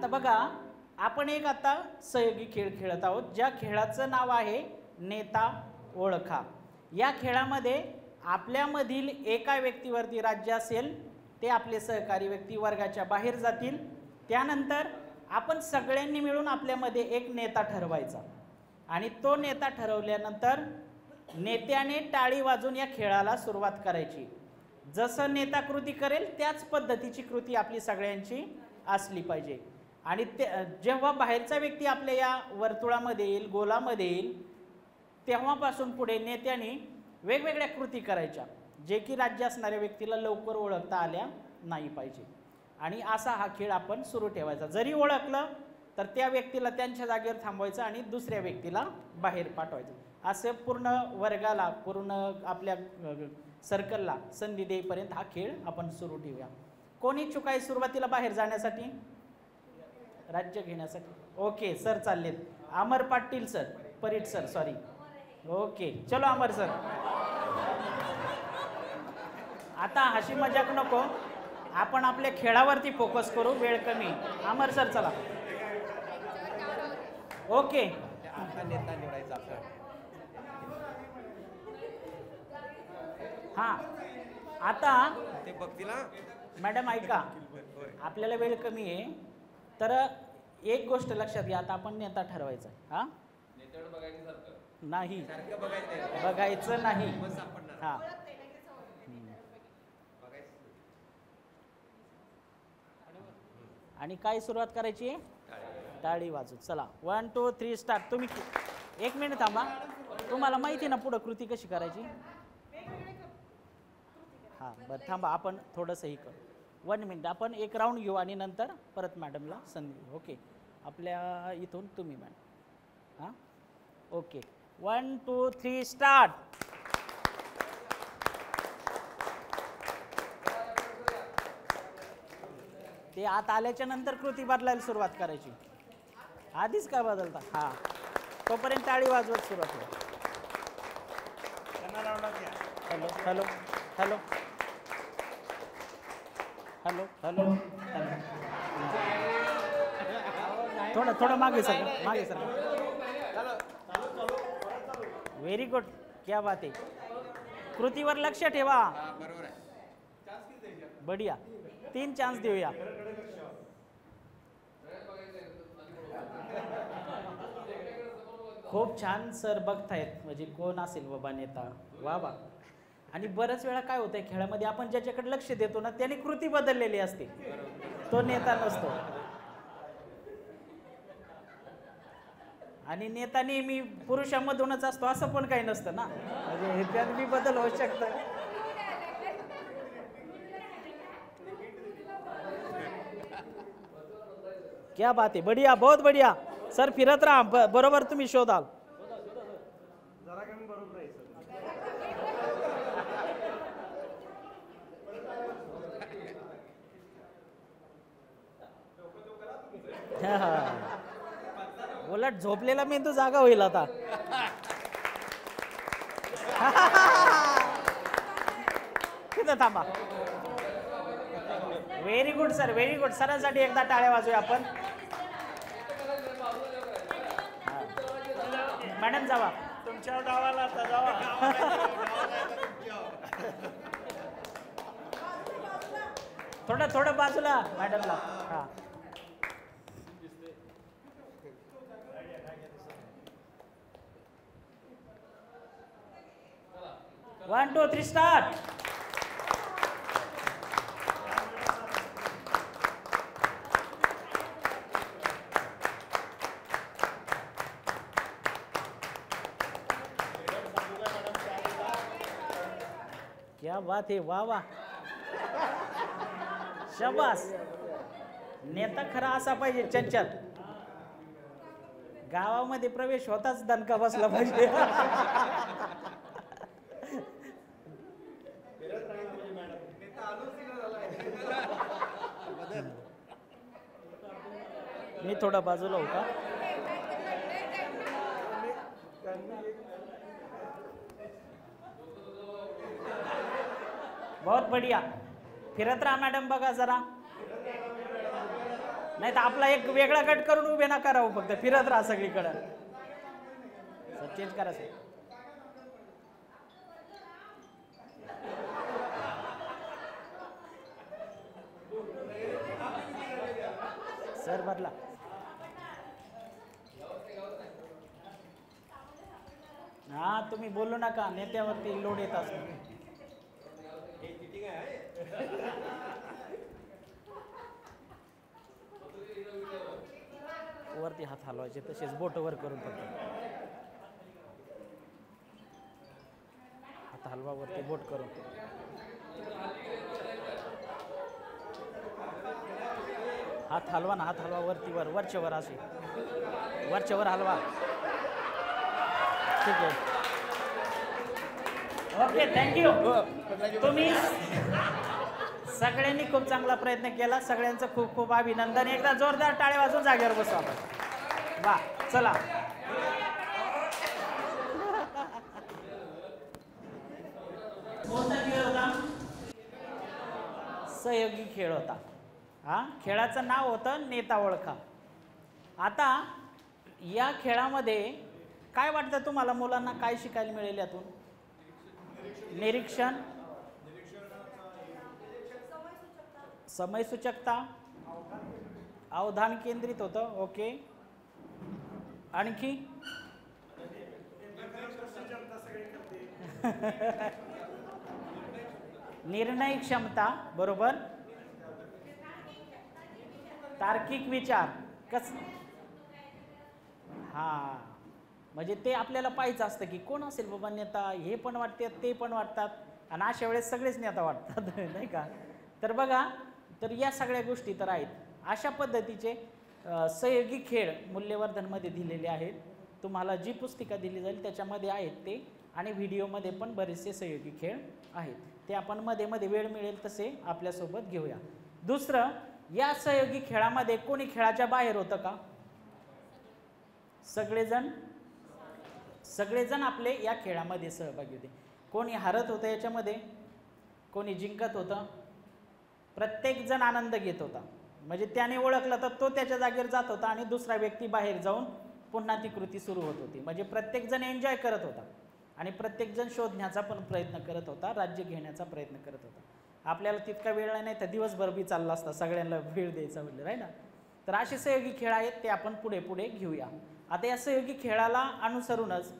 आता बघा, आपण एक आता सहयोगी खेळ खेळत आहोत, ज्या खेळाचं नाव आहे नेता ओळखा। या खेळामध्ये आपल्यामधील एका व्यक्तीवरती राज्य असेल, ते आपले सहकारी व्यक्ती वर्गाच्या बाहेर जातील। त्यानंतर आपण सगळ्यांनी मिळून आपल्यामध्ये एक नेता ठरवायचा आणि तो नेता ठरवल्यानंतर नेत्याने टाळी वाजून या खेळाला सुरुवात करायची। जसं नेता कृती करेल त्याच पद्धतीची कृती आपली सगळ्यांची असली पाहिजे। आणि जेव्हा बाहेरचा व्यक्ती आपल्या या वर्तुळामध्ये येईल, गोलामध्ये येईल, तेव्हापासून पुढे नेत्याने वेगवेगळ्या कृती करायच्या, जे की राज्य असणाऱ्या व्यक्तीला लवकर ओळखता आल्या नाही पाहिजे। आणि असा हा खेळ आपण सुरू ठेवायचा। जरी ओळखलं तर त्या व्यक्तीला त्यांच्या जागेवर थांबवायचं आणि दुसऱ्या व्यक्तीला बाहेर पाठवायचं। असं पूर्ण वर्गाला, पूर्ण आपल्या सर्कलला संधी देईपर्यंत हा खेळ आपण सुरू ठेवूया। कोणी इच्छुक आहे सुरुवातीला बाहेर जाण्यासाठी, राज्य घेण्यासाठी? ओके सर चाललेत, Amar Patil sir, Parit sir, sorry. Okay चलो अमर सर। आता हशी मजाक नको, आपण आपल्या खेळावरती फोकस करू, वेळ कमी। अमर सर चला। ओके नेता निवडायचा आपला। हां, आता ते बघतील ना मॅडम ऐका, आपल्याला वेळ कमी आहे, तर एक गोष्ट लक्षात घ्या, आता आपण नेता ठरवायचा। हां नाही, बघायचं नाही। हां आणि काय सुरुवात करायची? टाळी वाजू। चला 1 2 3 स्टार्ट। तुम्ही एक मिनिट थांबा, तुम्हाला माहिती ना पुढे कृती कशी करायची? हां बरं थांबा, आपण थोडंसं हे करू। 1 मिनिट, आपण एक राऊंड घेऊ आणि नंतर परत मॅडमला संधी देऊ। ओके, आपल्या इथून तुम्ही मॅडम। हां ओके 1 2 3 स्टार्ट। ते आत आल्याच्या नंतर कृती बदलायला सुरुवात करायची, आधीच काय बदलता? हां, तोपर्यंत टाळी वाजवत सुरुवात होईल। Hello hello hello hello hello hello, थोडं थोडं मागे सर, मागे सर। व्हेरी गुड, क्या बात आहे। कृतीवर लक्ष ठेवा, बढिया। 3 चान्स देऊया। खूप छान सर बघतायत, म्हणजे कोण असेल बाबा नेता, वा वा। आणि बऱ्याच वेळा काय होतंय खेळामध्ये, आपण ज्याच्याकडे लक्ष देतो ना त्याने कृती बदललेली असते, तो नेता नसतो। आणि नेता नेहमी पुरुषांमधूनच असतो असं पण काही नसतं ना, म्हणजे त्यात बी बदल होऊ शकतं। क्या बात आहे, बढ़िया, बहुत बढ़िया सर। फिरत राहा, बरोबर तुम्ही शोधाल। उलट झोपलेला मेंदू जागा होईल आता। तिथं थांबा। Very good sir, very good. सरांसाठी एकदा टाळ्या वाजूया आपण। मॅडम जावा तुमच्या गावाला, जावा। थोडं थोडं बाजूला मॅडमला। हां 1 2 3 स्टार्ट। क्या बात है, वाह वाह, शाबास। नेता खरा असा पाहिजे चंचल, गावामध्ये प्रवेश होताच दणका बसला पाहिजे। मी थोडा बाजूला होता। बहुत बढ़िया, फिरत राहा मॅडम, बघा जरा। नाही तर आपला एक वेगळा गट करून उभे ना करावं, फक्त फिरत राहा सगळीकडे. चेंज करा सर. सर बदला. हा तुम्ही बोलू नका, नेत्यावरती लोड येत असतो. वरती हात हलवायचे, तसेच बोट वर करून फक्त हात हलवा, वरती बोट करून. हात हलवा ना, हात हलवा वरती वर, वरच्या वर असे, वरच्या वर हलवा. ठीक आहे, ओके, थँक्यू. तुम्ही सगळ्यांनी खूप चांगला प्रयत्न केला. सगळ्यांचं खूप खूप अभिनंदन. एकदा जोरदार टाळ्या वाजून जागेवर बसू आपण. वा, चला. कोणता खेळ होता? सहयोगी खेळ होता. हा, खेळाचं नाव होतं नेता ओळखा. आता या खेळामध्ये काय वाटतं तुम्हाला, मुलांना काय शिकायला मिळेल यातून? निरीक्षण, समयसूचकता, अवधान केंद्रित होतं. ओके, आणखी? निर्णय क्षमता, बरोबर. तार्किक विचार, कस? हा, म्हणजे ते आपल्याला पाहायचं असतं की कोण असेल बाबा नेता. हे पण वाटतात, ते पण वाटतात, आणि अशा वेळेस सगळेच नेता वाटतात. नाही का? तर बघा, तर या सगळ्या गोष्टी तर आहेत. अशा पद्धतीचे सहयोगी खेळ मूल्यवर्धनमध्ये दिलेले आहेत. तुम्हाला जी पुस्तिका दिली जाईल त्याच्यामध्ये आहेत ते, आणि व्हिडिओमध्ये पण बरेचसे सहयोगी खेळ आहेत. ते आपण मध्ये मध्ये वेळ मिळेल तसे आपल्यासोबत घेऊया. दुसरं, या सहयोगी खेळामध्ये कोणी खेळाच्या बाहेर होतं का? सगळेजण आपले या खेळामध्ये सहभागी होते. कोणी हारत होतं याच्यामध्ये, कोणी जिंकत होतं, प्रत्येक जण आनंद घेत होता. म्हणजे त्याने ओळखलं तर तो त्याच्या जागेवर जात होता आणि दुसरा व्यक्ती बाहेर जाऊन पुन्हा ती कृती सुरू होत होती. म्हणजे प्रत्येक जण एन्जॉय करत होता आणि प्रत्येक जण शोधण्याचा पण प्रयत्न करत होता, राज्य घेण्याचा प्रयत्न करत होता. आपल्याला तितका वेळ नाही तर दिवसभर बी चालला असता सगळ्यांना वेळ द्यायचा म्हणलं, आहे ना. तर असे सहयोगी खेळ आहेत, ते आपण पुढे पुढे घेऊया. आता या सहयोगी खेळाला अनुसरूनच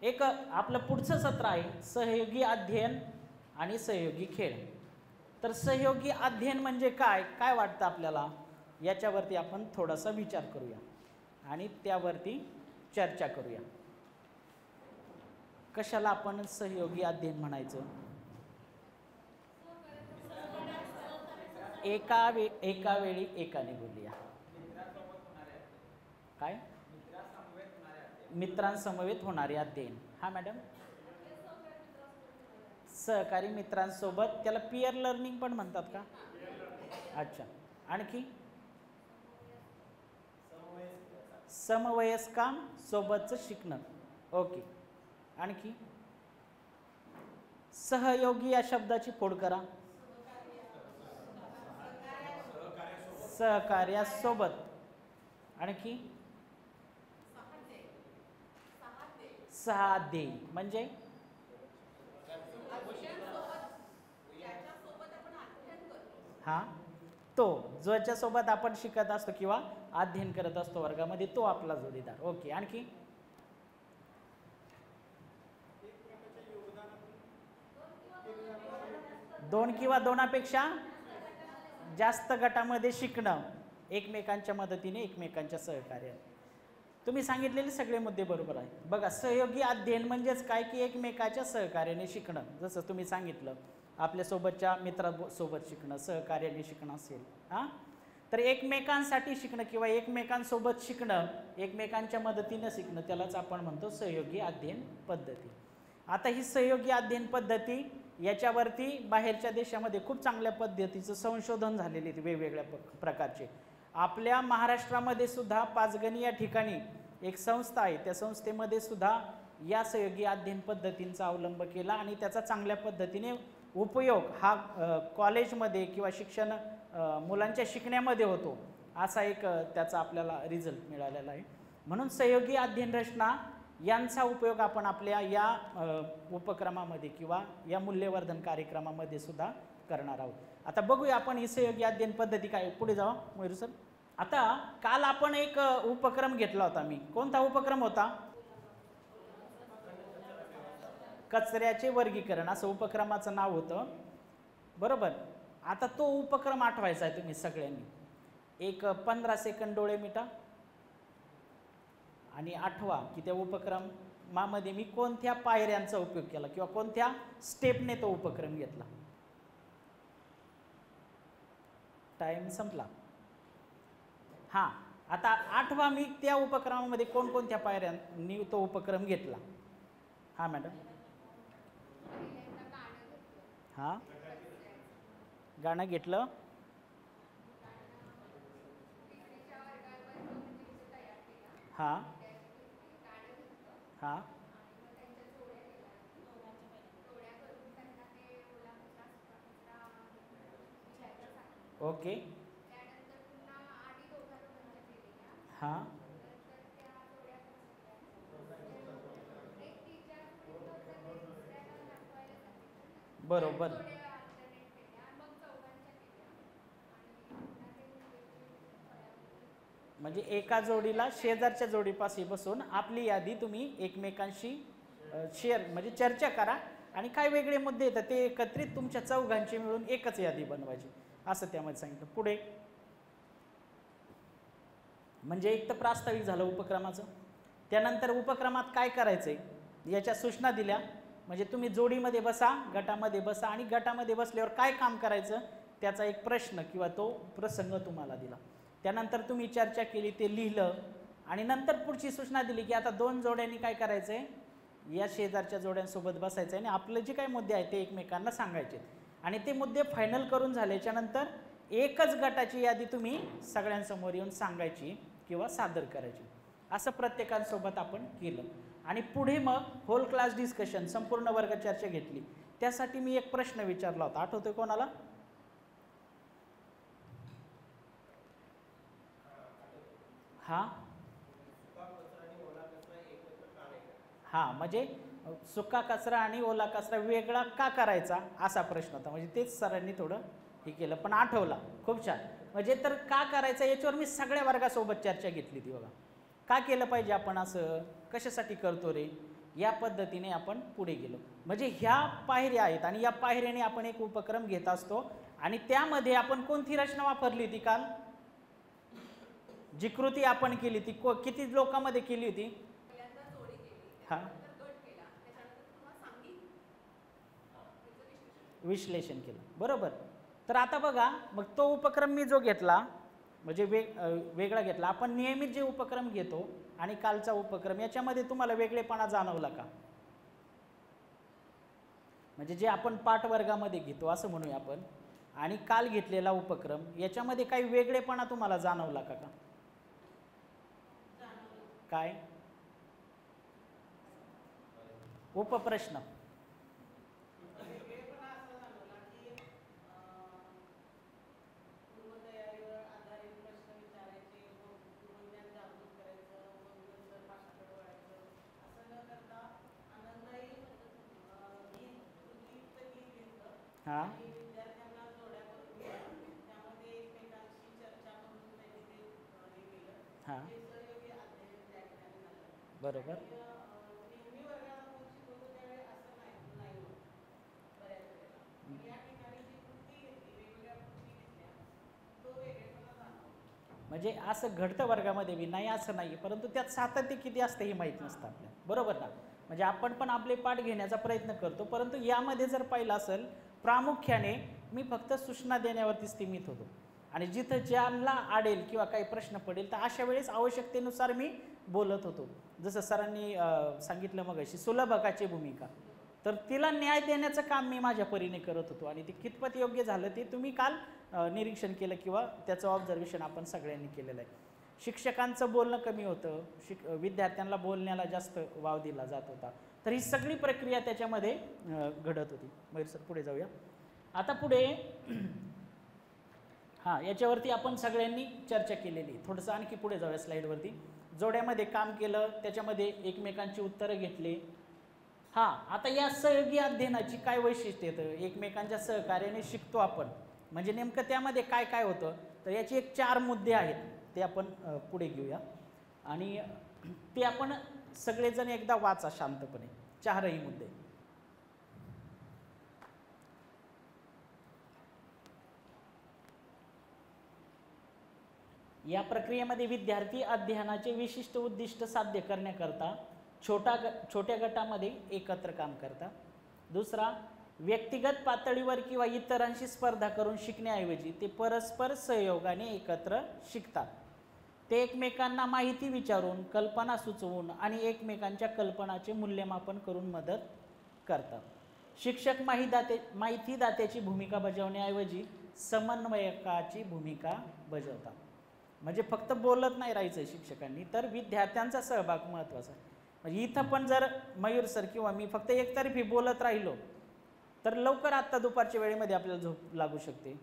एक आपलं पुढचं सत्र आहे, सहयोगी अध्ययन आणि सहयोगी खेळ. तर सहयोगी अध्ययन म्हणजे काय, काय वाटतं आपल्याला, याच्यावरती आपण थोडासा विचार करूया आणि त्यावरती चर्चा करूया. कशाला आपण सहयोगी अध्ययन म्हणायचं? एका वेळी एकाने बोलूया. काय? मित्रांसमवेत होणारे अध्ययन. हा मॅडम, सहकारी मित्रांसोबत, त्याला पियर लर्निंग पण म्हणतात का? अच्छा, आणखी? समवयस्कां सोबतचं शिकणं. ओके, आणखी? सहयोगी या शब्दाची फोड करा. सहकार्यासोबत. आणखी? सहाध्यायी म्हणजे हा, तो ज्याच्यासोबत आपण शिकत असतो किंवा अध्ययन करत असतो वर्गामध्ये, तो आपला जोडीदार. ओके, आणखी? दोन किंवा दोनापेक्षा जास्त गटामध्ये शिकणं, एकमेकांच्या मदतीने, एकमेकांच्या सहकार्याने. तुम्ही सांगितलेले सगळे मुद्दे बरोबर आहेत. बघा, सहयोगी अध्ययन म्हणजेच काय की एकमेकाच्या सहकार्याने शिकणं. जसं तुम्ही सांगितलं, आपल्यासोबतच्या मित्रासोबत शिकणं, सहकार्याने शिकणं असेल. हां, तर एकमेकांसाठी शिकणं किंवा एकमेकांसोबत शिकणं, एकमेकांच्या मदतीनं शिकणं, त्यालाच आपण म्हणतो सहयोगी अध्ययन पद्धती. आता ही सहयोगी अध्ययन पद्धती, याच्यावरती बाहेरच्या देशामध्ये खूप चांगल्या पद्धतीचं संशोधन झालेले आहेत, वेगवेगळ्या प्रकारचे. आपल्या महाराष्ट्रामध्ये सुद्धा पाचगणी या ठिकाणी एक संस्था आहे, त्या संस्थेमध्ये सुद्धा या सहयोगी अध्ययन पद्धतींचा अवलंब केला आणि त्याचा चांगल्या पद्धतीने उपयोग हा कॉलेजमध्ये किंवा मुलांच्या शिकण्यामध्ये होतो. असा एक त्याचा आपल्याला रिझल्ट मिळालेला आहे. म्हणून सहयोगी अध्ययन रचना यांचा उपयोग आपण आपल्या या उपक्रमामध्ये किंवा या मूल्यवर्धन कार्यक्रमामध्ये सुद्धा करणार आहोत. आता बघूया आपण ही सहयोगी अध्ययन पद्धती काय. पुढे जावा मयूर सर. आता काल आपण एक उपक्रम घेतला होता. मी कोणता उपक्रम होता? कचऱ्याचे वर्गीकरण असं उपक्रमाचं नाव होतं, बरोबर. आता तो उपक्रम आठवायचा आहे तुम्ही सगळ्यांनी. एक 15 सेकंद डोळे मिटा आणि आठवा की त्या उपक्रमामध्ये मी कोणत्या पायऱ्यांचा उपयोग केला किंवा कोणत्या स्टेपने तो उपक्रम घेतला. टाइम संपला. हां, आता आठवा मी त्या उपक्रमामध्ये कोणकोणत्या पायऱ्यांनी तो उपक्रम घेतला. हां मॅडम. हां, गाणं घेतलं. हां हां ओके. हां बरोबर. म्हणजे एका जोडीला शेजारच्या जोडीपाशी बसून आपली यादी तुम्ही एकमेकांशी शेअर म्हणजे चर्चा करा आणि काय वेगळे मुद्दे येतात ते एकत्रित तुमच्या चौघांची मिळून एकच यादी बनवायची असं त्यामध्ये सांगितलं. पुढे म्हणजे एक तर प्रास्ताविक झालं उपक्रमाचं. त्यानंतर उपक्रमात काय करायचंय याच्या सूचना दिल्या. म्हणजे तुम्ही जोडीमध्ये बसा, गटामध्ये बसा आणि गटामध्ये बसल्यावर काय काम करायचं त्याचा एक प्रश्न किंवा तो प्रसंग तुम्हाला दिला. त्यानंतर तुम्ही चर्चा केली, ते लिहिलं आणि नंतर पुढची सूचना दिली की आता 2 जोड्यांनी काय करायचंय, या शेजारच्या जोड्यांसोबत बसायचं आणि आपले जे काही मुद्दे आहेत ते एकमेकांना सांगायचे आणि ते मुद्दे फायनल करून झाल्याच्या नंतर एकच गटाची यादी तुम्ही सगळ्यांसमोर येऊन सांगायची किंवा सादर करायची. असं प्रत्येकांसोबत आपण केलं आणि पुढे मग होल क्लास डिस्कशन संपूर्ण वर्ग चर्चा घेतली. त्यासाठी मी एक प्रश्न विचारला होता, आठवतोय कोणाला? हां हां, म्हणजे सुका कचरा आणि ओला कचरा वेगळा का करायचा असा प्रश्न होता. म्हणजे तेच सरांनी थोडं हे केलं पण आठवला. खूप छान. म्हणजे तर का करायचं याच्यावर मी सगळ्या वर्गासोबत चर्चा घेतली ती बघा. का केलं पाहिजे आपण असं, कशासाठी करतो रे, या पद्धतीने आपण पुढे गेलो. म्हणजे ह्या पायऱ्या आहेत आणि या पायऱ्याने आपण एक उपक्रम घेत असतो आणि त्यामध्ये आपण कोणती रचना वापरली होती काल? जी कृती आपण केली ती किती लोकांमध्ये केली होती? हां, विश्लेषण केलं, बरोबर. तर आता बघा मग तो उपक्रम मी जो घेतला म्हणजे वेगळा घेतला. आपण नियमित जे उपक्रम घेतो आणि कालचा उपक्रम याच्यामध्ये तुम्हाला वेगळेपणा जाणवला का? म्हणजे जे आपण पाठ वर्गामध्ये घेतो असं म्हणूया आपण आणि काल घेतलेला उपक्रम याच्यामध्ये काही वेगळेपणा तुम्हाला जाणवला का? काय? उपप्रश्न. हां हां बरोबर. म्हणजे असं घडतं वर्गामध्ये बी, नाही असं नाही, परंतु त्यात सातत्य किती असतं हे माहीत नसतं आपल्याला, बरोबर ना. म्हणजे आपण पण आपले पाठ घेण्याचा प्रयत्न करतो, परंतु यामध्ये जर पाहिलं असेल प्रामुख्याने मी फक्त सूचना देण्यावरती सीमित होतो आणि जिथं ज्यांना आडेल किंवा काही प्रश्न पडेल तर अशा वेळेस आवश्यकतेनुसार मी बोलत होतो. जसं सरांनी सांगितलं मग अशी सुलभ हक्काची भूमिका, तर तिला न्याय देण्याचं काम मी माझ्या परीने करत होतो आणि ते कितपत योग्य झालं ते तुम्ही काल निरीक्षण केलं किंवा त्याचं ऑब्झर्वेशन आपण सगळ्यांनी केलेलं आहे. शिक्षकांचं बोलणं कमी होतं, विद्यार्थ्यांना बोलण्याला जास्त वाव दिला जात होता. तर ही सगळी प्रक्रिया त्याच्यामध्ये घडत होती. मयूर सर पुढे जाऊया. आता पुढे हां, याच्यावरती आपण सगळ्यांनी चर्चा केलेली. थोडंसं आणखी पुढे जाऊया स्लाईडवरती. जोड्यामध्ये काम केलं, त्याच्यामध्ये एकमेकांची उत्तरं घेतली. हां, आता या सहयोगी अध्ययनाची काय वैशिष्ट्य येतं, एकमेकांच्या सहकार्याने शिकतो आपण, म्हणजे नेमकं त्यामध्ये काय काय होतं, तर याचे एक 4 मुद्दे आहेत, ते आपण पुढे घेऊया आणि ते आपण सगळेजण एकदा वाचा शांतपणे, 4ही मुद्दे. या प्रक्रियेमध्ये विद्यार्थी अध्ययनाचे विशिष्ट उद्दिष्ट साध्य करण्याकरता छोट्या गटामध्ये एकत्र काम करतात. दुसरा, व्यक्तिगत पातळीवर किंवा इतरांशी स्पर्धा करून शिकण्याऐवजी ते परस्पर सहयोगाने एकत्र शिकतात. ते एकमेकांना माहिती विचारून, कल्पना सुचवून आणि एकमेकांच्या कल्पनाचे मूल्यमापन करून मदत करतात. शिक्षक माहितीदात्याची भूमिका बजावण्याऐवजी समन्वयकाची भूमिका बजावतात. म्हणजे फक्त बोलत नाही राहायचं शिक्षकांनी, तर विद्यार्थ्यांचा सहभाग महत्त्वाचा आहे. म्हणजे इथं पण जर मयूर सर किंवा मी फक्त एकतर्फी बोलत राहिलो तर लवकर आत्ता दुपारच्या वेळेमध्ये आपल्याला झोप लागू शकते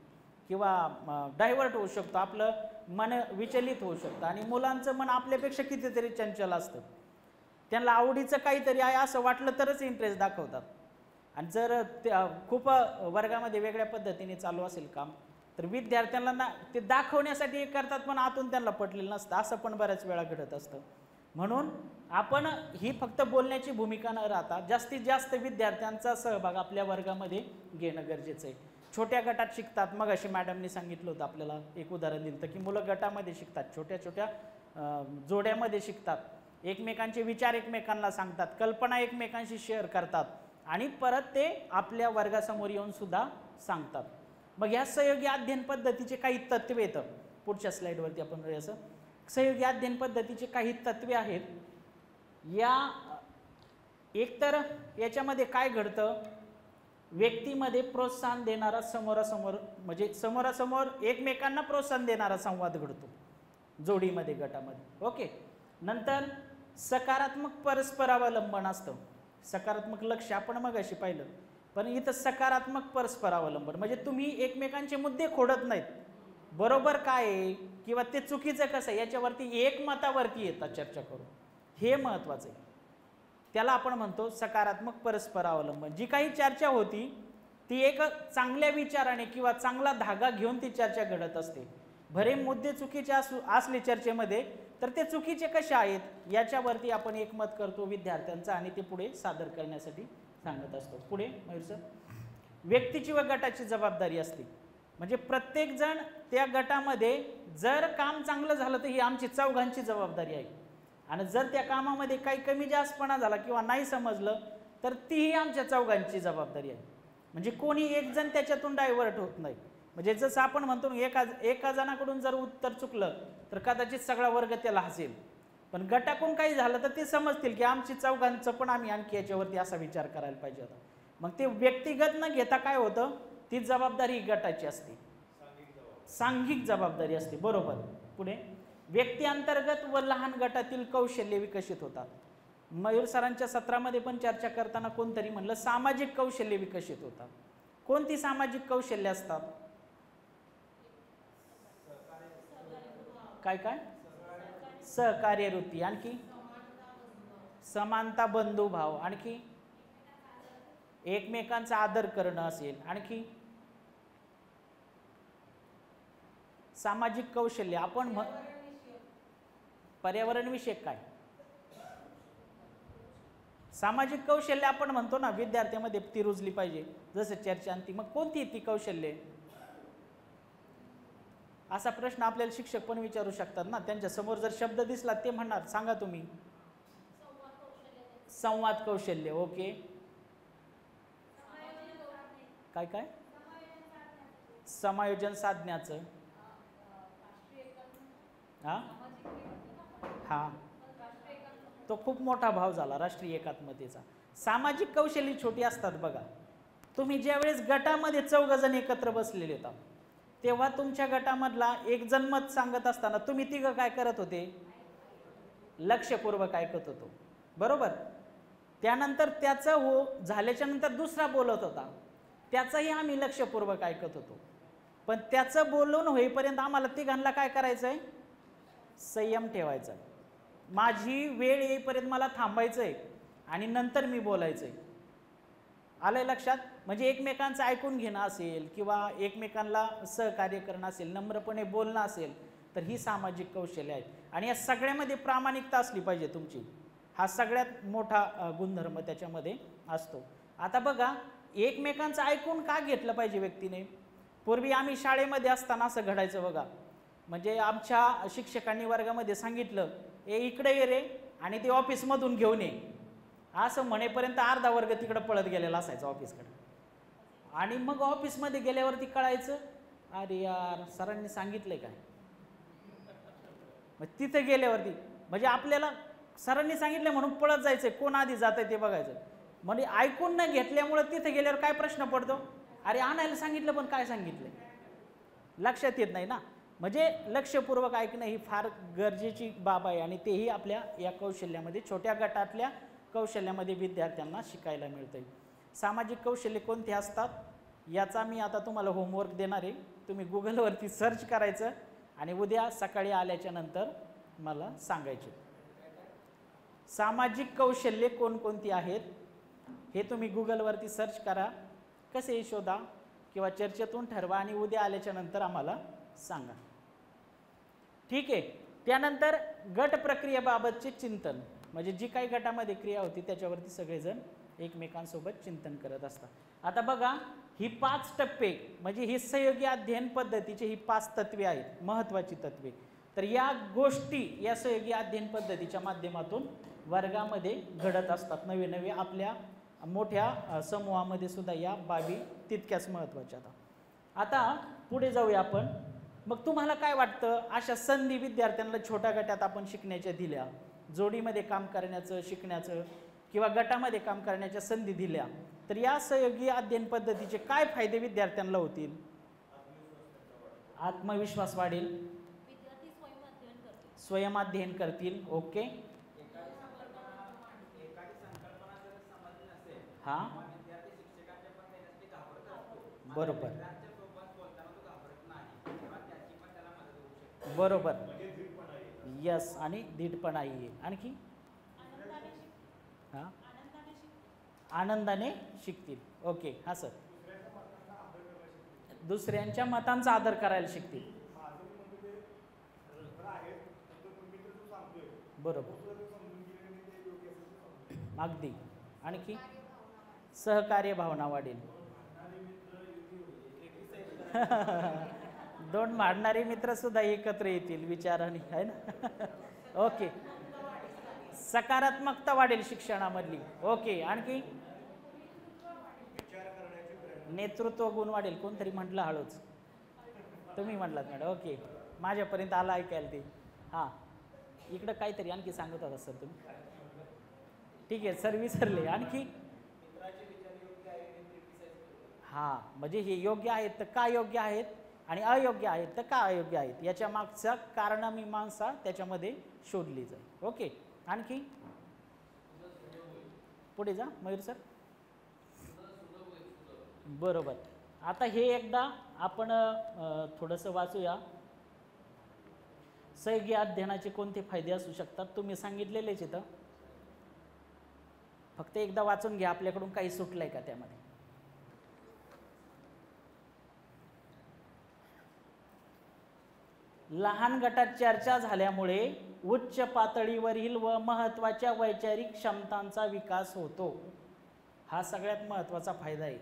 किंवा डायव्हर्ट होऊ शकतो, आपलं मन विचलित होऊ शकतं. आणि मुलांचं मन आपल्यापेक्षा कितीतरी चंचल असतं, त्यांना आवडीचं काहीतरी आहे असं वाटलं तरच इंटरेस्ट दाखवतात. आणि जर खूप वर्गामध्ये वेगळ्या पद्धतीने चालू असेल काम तर विद्यार्थ्यांना ना ते दाखवण्यासाठी हे करतात, पण आतून त्यांना पटलेलं नसतं, असं पण बऱ्याच वेळा घडत असतं. म्हणून आपण ही फक्त बोलण्याची भूमिका न राहता जास्तीत जास्त विद्यार्थ्यांचा सहभाग आपल्या वर्गामध्ये घेणं गरजेचं आहे. छोट्या गटात शिकतात, मग अशी मॅडमनी सांगितलं होतं, आपल्याला एक उदाहरण दिलं होतं की मुलं गटामध्ये शिकतात, छोट्या छोट्या जोड्यामध्ये शिकतात, एकमेकांचे विचार एकमेकांना सांगतात, कल्पना एकमेकांशी शेअर करतात आणि परत ते आपल्या वर्गासमोर येऊन सुद्धा सांगतात. मग या सहयोगी अध्ययन पद्धतीचे काही तत्त्वे येतं, पुढच्या स्लाईडवरती आपण असं सहयोगी अध्ययन पद्धतीचे काही तत्त्वे आहेत. या एकतर याच्यामध्ये काय घडतं, व्यक्तीमध्ये प्रोत्साहन देणारा समोरासमोर म्हणजे समोरासमोर एकमेकांना प्रोत्साहन देणारा संवाद घडतो जोडीमध्ये गटामध्ये. ओके. नंतर सकारात्मक परस्परावलंबन असतं, सकारात्मक लक्ष आपण मग अशी पाहिलं, पण इथं सकारात्मक परस्परावलंबन म्हणजे तुम्ही एकमेकांचे मुद्दे खोडत नाहीत, बरोबर काय आहे किंवा ते चुकीचं कसं आहे याच्यावरती एकमतावरती येतात चर्चा करून, हे महत्त्वाचं आहे. त्याला आपण म्हणतो सकारात्मक परस्परावलंबन. जी काही चर्चा होती ती एक चांगल्या विचाराने किंवा चांगला धागा घेऊन ती चर्चा घडत असते. भरे मुद्दे चुकीचे असले चर्चेमध्ये तर ते चुकीचे कसे आहेत याच्यावरती आपण एकमत करतो विद्यार्थ्यांचा आणि ते पुढे सादर करण्यासाठी सांगत असतो. पुढे मयूर सर, व्यक्तीची व गटाची जबाबदारी असते. म्हणजे प्रत्येक जण त्या गटामध्ये जर काम चांगलं झालं तर ही आमची चौघांची जबाबदारी आहे, आणि जर त्या कामामध्ये काही कमी जास्तपणा झाला किंवा नाही समजलं तर तीही आमच्या चौघांची जबाबदारी आहे. म्हणजे कोणी एक जण त्याच्यातून डायव्हर्ट होत नाही. म्हणजे जसं आपण म्हणतो एका जणाकडून जर उत्तर चुकलं तर कदाचित सगळा वर्ग त्याला हसेल, पण गटाकडून काही झालं तर ते समजतील की आमची चौघांचं पण आम्ही आणखी याच्यावरती असा विचार करायला पाहिजे होता. मग ते व्यक्तिगत न घेता काय होतं, ती जबाबदारी गटाची असते, सांघिक जबाबदारी असते. बरोबर. पुढे, व्यक्ती अंतर्गत व लहान गटातील कौशल्य विकसित होतात. मयूर सरांच्या सत्रामध्ये पण चर्चा करताना कोणतरी म्हणलं सामाजिक कौशल्य विकसित होतात. कोणती सामाजिक कौशल्य असतात? काय काय? सहकार्य वृत्ती, आणखी समानता, बंधुभाव, आणखी एकमेकांचा आदर करणं असेल, आणखी सामाजिक कौशल्य आपण पर्यावरण विषयक काय सामाजिक कौशल्य आपण म्हणतो ना विद्यार्थ्यांमध्ये ती रुजली पाहिजे, जसं चर्चा आणि ती. मग कोणती ती कौशल्य? असा प्रश्न आपल्याला शिक्षक पण विचारू शकतात ना, त्यांच्या समोर जर शब्द दिसला ते म्हणणार सांगा तुम्ही. संवाद कौशल्य. ओके. काय काय? समायोजन साधण्याचं. हा, तो खूप मोठा भाव झाला राष्ट्रीय एकात्मतेचा. सामाजिक कौशल्य छोटी असतात बघा. तुम्ही ज्यावेळेस गटामध्ये 4 जण एकत्र बसलेले होता तेव्हा तुमच्या गटामधला एक जण मत सांगत असताना तुम्ही 3 काय करत होते? लक्षपूर्वक ऐकत होतो. बरोबर. त्यानंतर त्याचं झाल्याच्या नंतर दुसरा बोलत होता, त्याचाही आम्ही लक्षपूर्वक ऐकत होतो. पण त्याचं बोलून होईपर्यंत आम्हाला तिघांना काय करायचं आहे, संयम ठेवायचा आहे. माझी वेळ येईपर्यंत मला थांबायचं आहे आणि नंतर मी बोलायचं आहे. आलंय लक्षात? म्हणजे एकमेकांचं ऐकून घेणं असेल किंवा एकमेकांना सहकार्य करणं असेल, नम्रपणे बोलणं असेल, तर ही सामाजिक कौशल्य आहेत. आणि या सगळ्यामध्ये प्रामाणिकता असली पाहिजे तुमची. हा सगळ्यात मोठा गुणधर्म त्याच्यामध्ये असतो. आता बघा, एकमेकांचं ऐकून का घेतलं पाहिजे व्यक्तीने? पूर्वी आम्ही शाळेमध्ये असताना असं घडायचं बघा. म्हणजे आमच्या शिक्षकांनी वर्गामध्ये सांगितलं, इकडे ये रे, आणि ते ऑफिसमधून घेऊन ये, असं म्हणेपर्यंत अर्धा वर्ग तिकडं पळत गेलेला असायचा ऑफिसकडे. आणि मग ऑफिसमध्ये गेल्यावरती कळायचं, अरे यार सरांनी सांगितलंय काय. मग तिथे गेल्यावरती म्हणजे आपल्याला सरांनी सांगितलं म्हणून पळत जायचं, कोण आधी जात आहे ते बघायचं. म्हणजे ऐकून न घेतल्यामुळं तिथे गेल्यावर काय प्रश्न पडतो, अरे आणायला सांगितलं पण काय सांगितलंय, लक्षात येत नाही ना. म्हणजे लक्षपूर्वक ऐकणं ही फार गरजेची बाब आहे. आणि तेही आपल्या या कौशल्यामध्ये, छोट्या गटातल्या कौशल्यामध्ये विद्यार्थ्यांना शिकायला मिळतं. सामाजिक कौशल्य कोणते असतात याचा मी आता तुम्हाला होमवर्क देणार आहे. तुम्ही गुगलवरती सर्च करायचं आणि उद्या सकाळी आल्याच्या नंतर मला सांगायचे. सामाजिक कौशल्ये कोणकोणती आहेत हे तुम्ही गुगलवरती सर्च करा, कसे शोधा किंवा चर्चेतून ठरवा आणि उद्या आल्याच्या नंतर आम्हाला सांगा. ठीक आहे. त्यानंतर गट प्रक्रियेबाबतचे चिंतन, म्हणजे जी काही गटामध्ये क्रिया होती त्याच्यावरती सगळेजण एकमेकांसोबत चिंतन करत असतात. आता बघा, ही 5 टप्पे म्हणजे ही सहयोगी अध्ययन पद्धतीची ही 5 तत्वे आहेत, महत्त्वाची तत्वे. तर या गोष्टी या सहयोगी अध्ययन पद्धतीच्या माध्यमातून वर्गामध्ये घडत असतात. नवे नवे आपल्या मोठ्या समूहामध्ये सुद्धा या बाबी तितक्याच महत्त्वाच्या. आता पुढे जाऊया आपण. मग तुम्हाला काय वाटतं, अशा संधी विद्यार्थ्यांना छोट्या गटात आपण शिकण्याच्या दिल्या, जोडीमध्ये काम करण्याचं शिकण्याचं किंवा गटामध्ये काम करण्याच्या संधी दिल्या, तर या सहयोगी अध्ययन पद्धतीचे काय फायदे विद्यार्थ्यांना होतील? आत्मविश्वास वाढेल, स्वयंअध्ययन करतील. ओके. हा, बरोबर बरोबर. यस, आणि धीटपणा आहे. आणखी हां, आनंदाने शिकतील. ओके. हां सर, दुसऱ्यांच्या मतांचा आदर करायला शिकतील. बरोबर, अगदी. आणखी सहकार्य भावना वाढेल. दोन मांडणारे मित्र सुद्धा एकत्र येतील विचाराने, आहे ना. ओके. सकारात्मकता वाढेल शिक्षणामधली. ओके. आणखी नेतृत्व गुण वाढेल. कोणतरी म्हटलं हळूच, तुम्ही म्हटलात मॅडम. ओके, माझ्यापर्यंत आला ऐकायला ते. हां, इकडं काहीतरी आणखी सांगत होता सर तुम्ही. ठीक आहे सर, विसरले. आणखी हां, म्हणजे हे योग्य आहेत तर का योग्य आहेत आणि अयोग्य आहेत तर का अयोग्य आहेत याच्या मागचा कारणमीमांसा त्याच्यामध्ये शोधली जाईल. ओके. आणखी पुढे जा मयूर सर. बरोबर. आता हे एकदा आपण थोडंसं वाचूया. सहयोगी अध्ययनाचे कोणते फायदे असू शकतात तुम्ही सांगितलेलेच इथं, फक्त एकदा वाचून घ्या. आपल्याकडून काही सुटलंय का त्यामध्ये? लहान गटात चर्चा झाल्यामुळे उच्च पातळीवरील व महत्त्वाच्या वैचारिक क्षमतांचा विकास होतो. हा सगळ्यात महत्त्वाचा फायदा आहे.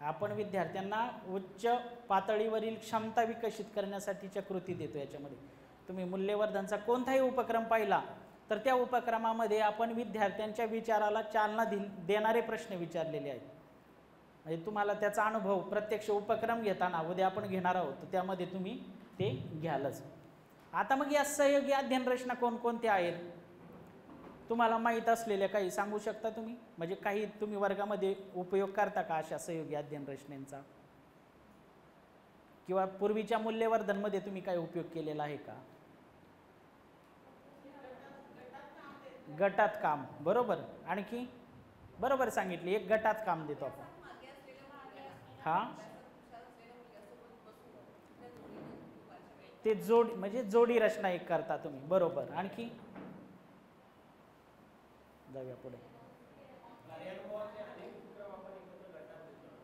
आपण विद्यार्थ्यांना उच्च पातळीवरील क्षमता विकसित करण्यासाठीच्या कृती देतो. याच्यामध्ये तुम्ही मूल्यवर्धनचा कोणताही उपक्रम पाहिला तर त्या उपक्रमामध्ये आपण विद्यार्थ्यांच्या विचाराला चालना देणारे प्रश्न विचारलेले आहेत. म्हणजे तुम्हाला त्याचा अनुभव प्रत्यक्ष उपक्रम घेताना उद्या आपण घेणार आहोत, तर त्यामध्ये तुम्ही ते घ्यालच. आता मग या सहयोगी अध्ययन रचना कोणकोणत्या आहेत तुम्हाला माहीत असलेल्या काही सांगू शकता तुम्ही? म्हणजे काही तुम्ही वर्गामध्ये उपयोग करता का अशा सहयोगी अध्ययन रचनेचा, किंवा पूर्वीच्या मूल्यवर्धनमध्ये तुम्ही काय उपयोग केलेला आहे का? गटात काम, बरोबर. आणखी बरोबर सांगितले, एक गटात काम देतो आपण. हां ते म्हणजे जोडी रचना एक करता तुम्ही, बरोबर. आणखी जाऊया पुढे.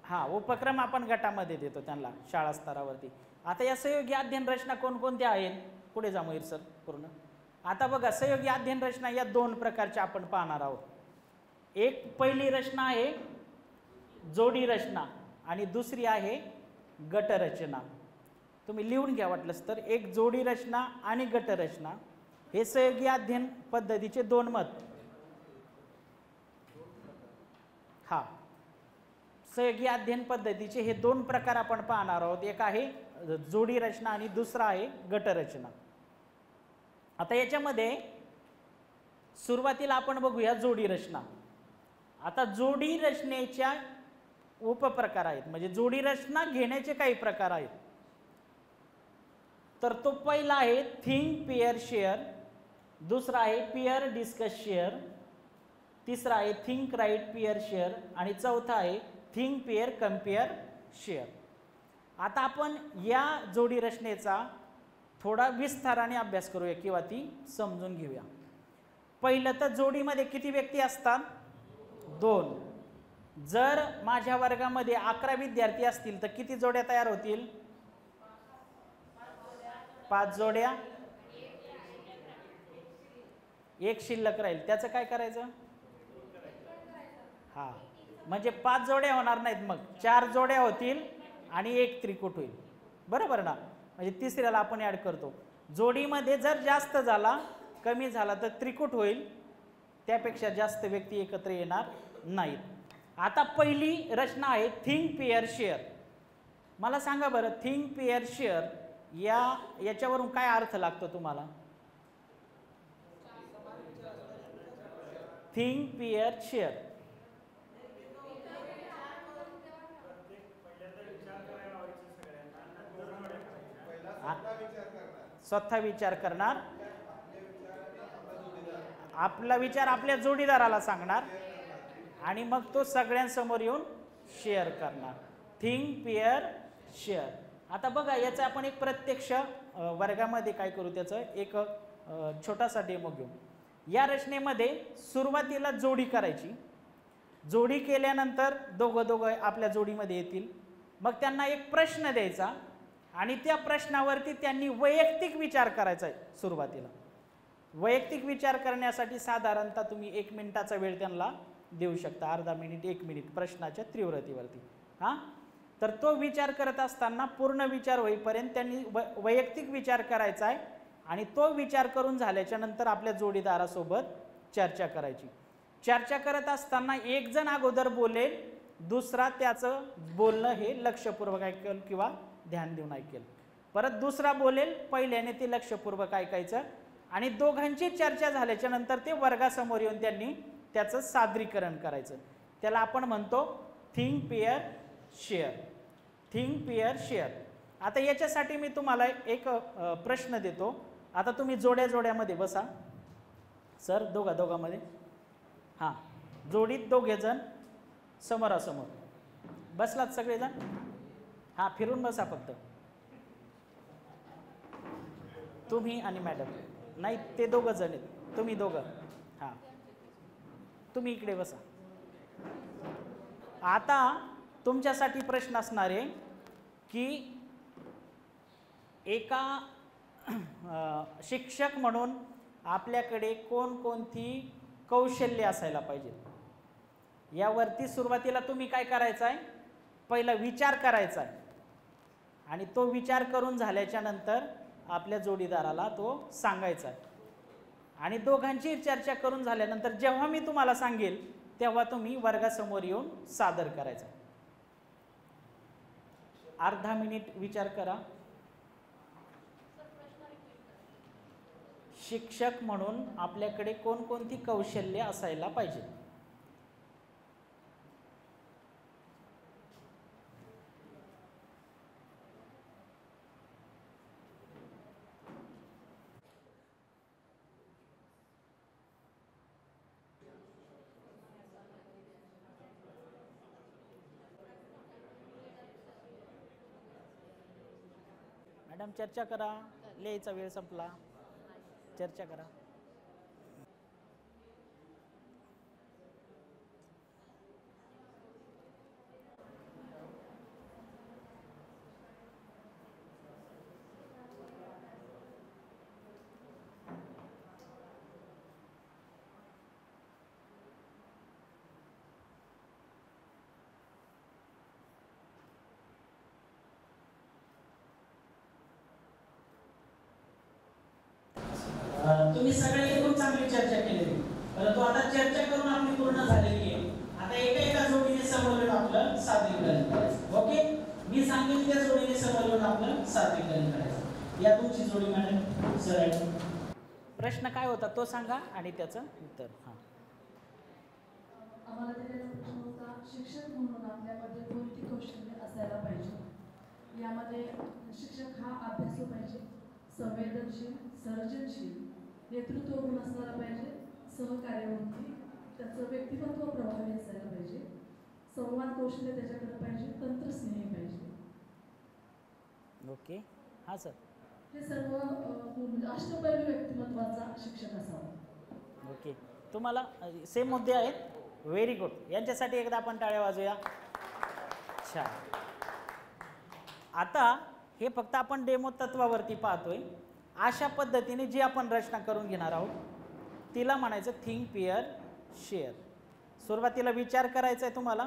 हा, उपक्रम आपण गटामध्ये देतो त्यांना शाळा स्तरावरती. आता या सहयोगी अध्ययन रचना कोणकोणत्या आहेत? पुढे जा मयूर सर पूर्ण. आता बघा, सहयोगी अध्ययन रचना या दोन प्रकारच्या आपण पाहणार आहोत. एक पहिली रचना आहे जोडी रचना आणि दुसरी आहे गट रचना. तुम्ही लिहून घ्या वाटलंच तर. एक जोडी रचना आणि गट रचना हे सहयोगी अध्ययन पद्धतीचे दोन मत. हा, सहयोगी अध्ययन पद्धतीचे हे दोन प्रकार आपण पाहणार आहोत. एक आहे जोडी रचना आणि दुसरा आहे गट रचना. आता याच्यामध्ये सुरुवातीला आपण बघूया जोडी रचना. आता जोडी रचनेच्या उपप्रकार आहेत, म्हणजे जोडी रचना घेण्याचे काही प्रकार आहेत. तर तो पहिला आहे थिंक पेअर शेअर, दुसरा आहे पेअर डिस्कस शेअर, तिसरा आहे थिंक राईट पेअर शेअर आणि चौथा आहे थिंक पेअर कंपेअर शेअर. आता आपण या जोडी रचनेचा थोडा विस्ताराने अभ्यास करूया किंवा ती समजून घेऊया. पहिलं तर जोडीमध्ये किती व्यक्ती असतात? 2. जर माझ्या वर्गामध्ये 11 विद्यार्थी असतील तर किती जोड्या तयार होतील? 5 जोड्या. एक शिल्लक राहील, त्याचं काय करायचं? हा, म्हणजे 5 जोड्या होणार नाहीत, मग 4 जोड्या होतील आणि एक त्रिकूट होईल, बरोबर ना? म्हणजे तिसऱ्याला आपण ऍड करतो. जोडीमध्ये जर जास्त झाला, कमी झाला तर त्रिकूट होईल, त्यापेक्षा जास्त व्यक्ती एकत्र येणार नाहीत. आता पहिली रचना आहे थिंक पेअर शेअर. मला सांगा बरं, थिंक पेअर शेअर याच्यावरून काय अर्थ लागतो तुम्हाला? थिंक पेअर शेअर स्वतः विचार करणार, आपला विचार आपल्या जोडीदाराला सांगणार आणि मग तो सगळ्यांसमोर येऊन शेअर करणार. Think pair share. आता बघा, याचं आपण एक प्रत्यक्ष वर्गामध्ये काय करू, त्याचं एक छोटासा डेमो घेऊ. या रचनेमध्ये सुरुवातीला जोडी करायची. जोडी केल्यानंतर दोघं आपल्या जोडीमध्ये येतील. मग त्यांना एक प्रश्न द्यायचा आणि त्या प्रश्नावरती त्यांनी वैयक्तिक विचार करायचा आहे. सुरुवातीला वैयक्तिक विचार करण्यासाठी साधारणतः तुम्ही 1 मिनिटाचा वेळ त्यांना देऊ शकता, अर्धा मिनिट 1 मिनिट प्रश्नाच्या तीव्रतेवरती. हां, तर तो विचार करत असताना पूर्ण विचार होईपर्यंत त्यांनी वैयक्तिक विचार करायचा आहे आणि तो विचार करून झाल्याच्या नंतर आपल्या जोडीदारासोबत चर्चा करायची. चर्चा करत असताना एक जण अगोदर बोलेल, दुसरा त्याचं बोलणं हे लक्षपूर्वक ऐकेल किंवा ध्यान देऊन ऐकेल. परत दुसरा बोलेल, पहिल्याने ते लक्षपूर्वक ऐकायचं आणि दोघांची चर्चा झाल्याच्या नंतर ते वर्गासमोर येऊन त्यांनी त्याचं सादरीकरण करायचं. त्याला आपण म्हणतो think pair share. Think pair share. आता याच्यासाठी मी तुम्हाला एक प्रश्न देतो. आता तुम्ही जोड्यामध्ये बसा सर, दोघांमध्ये. हां, जोडीत दोघेजण समोरासमोर बसलात सगळेजण. हां, फिरून बसा फक्त, तुम्ही आणि मॅडम. नाही, ते दोघं जण आहेत, तुम्ही दोघं. हां, तुम्ही इकडे बसा. आता तुमच्यासाठी प्रश्न असणार आहे की एका शिक्षक म्हणून आपल्याकडे कोणकोणती कौशल्य असायला पाहिजे. यावरती सुरुवातीला तुम्ही काय करायचं आहे? पहिला विचार करायचा आहे आणि तो विचार करून झाल्याच्या नंतर आपल्या जोडीदाराला तो सांगायचा आहे आणि दोघांची चर्चा करून झाल्यानंतर जेव्हा मी तुम्हाला सांगेल तेव्हा तुम्ही वर्गासमोर येऊन सादर करायचं. अर्धा मिनिट विचार करा. शिक्षक म्हणून आपल्याकडे कोणकोणती कौशल्य असायला पाहिजे? मॅडम चर्चा करा. लिहायचा वेळ संपला. चर्चा करा. तुम्ही सगळ्यांनी खूप चांगली चर्चा केली, परंतु आता चर्चा करून आपली पूर्ण झालेली आहे. आता एका जोडीने समोरून आपलं सादरीकरण करायचं. ओके, मी सांगेन त्या जोडीने समोरून आपलं सादरीकरण करायचं. या तुमची जोडी मॅडम सरळ. प्रश्न काय होता तो सांगा आणि त्याचं उत्तर. हां, आम्हाला दिलेला प्रश्न होता, शिक्षक म्हणून आपल्यामध्ये कोणती कौशल्य असायला पाहिजे. यामध्ये शिक्षक हा अभ्यासू पाहिजे, संवेदनशील, सर्जनशील, नेतृत्व गुण असणारा पाहिजे, सहकार्यवृत्ती, त्याचं व्यक्तिमत्व प्रभावी असायला पाहिजे, संवाद कौशल्य त्याच्याकडे पाहिजे, तंत्रस्नेही पाहिजे. ओके. हां सर. हे सर्व म्हणजे अष्टपैलू व्यक्तिमत्वाचा शिक्षक असावा. ओके, तुम्हाला सेम मुद्दे आहेत. Very good. यांच्यासाठी एकदा आपण टाळ्या वाजूया. छान. आता हे फक्त आपण डेमो तत्वावरती पाहतोय. अशा पद्धतीने जी आपण रचना करून घेणार आहोत तिला म्हणायचं थिंक पेअर शेअर. सुरुवातीला विचार करायचा आहे तुम्हाला,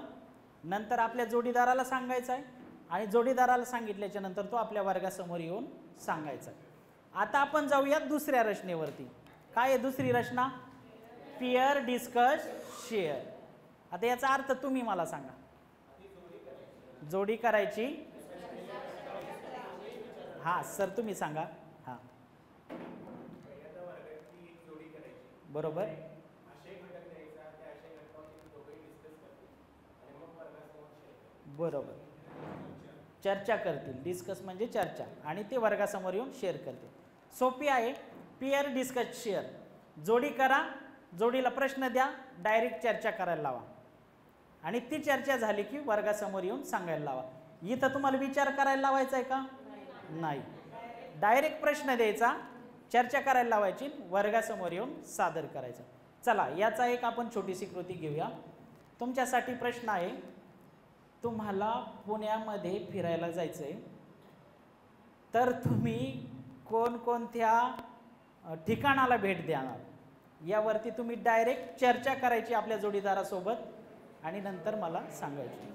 नंतर आपल्या जोडीदाराला सांगायचा आहे आणि जोडीदाराला सांगितल्याच्या नंतर तो आपल्या वर्गासमोर येऊन सांगायचा आहे. आता आपण जाऊया दुसऱ्या रचनेवरती. काय आहे दुसरी रचना? Pair discuss share. आता याचा अर्थ तुम्ही मला सांगा. जोडी करायची. हां सर, तुम्ही सांगा. हां, बरोबर. बरोबर, चर्चा करतील. डिस्कस म्हणजे चर्चा, आणि ते वर्गासमोर येऊन शेअर करतील. सोपी आहे. Pair discuss share. जोडी करा, जोडीला प्रश्न द्या, डायरेक्ट चर्चा करायला लावा, आणि ती चर्चा झाली की वर्गासमोर येऊन सांगायला लावा. इथं तुम्हाला विचार करायला लावायचा आहे का? नाही. डायरेक्ट प्रश्न द्यायचा, चर्चा करायला लावायची, वर्गासमोर येऊन सादर करायचं. चला, याचा एक आपण छोटीशी कृती घेऊया. तुमच्यासाठी प्रश्न आहे, तुम्हाला पुण्यामध्ये फिरायला जायचं आहे, तर तुम्ही कोणकोणत्या ठिकाणाला भेट देणार यावरती तुम्ही डायरेक्ट चर्चा करायची आपल्या जोडीदारासोबत आणि नंतर मला सांगायची.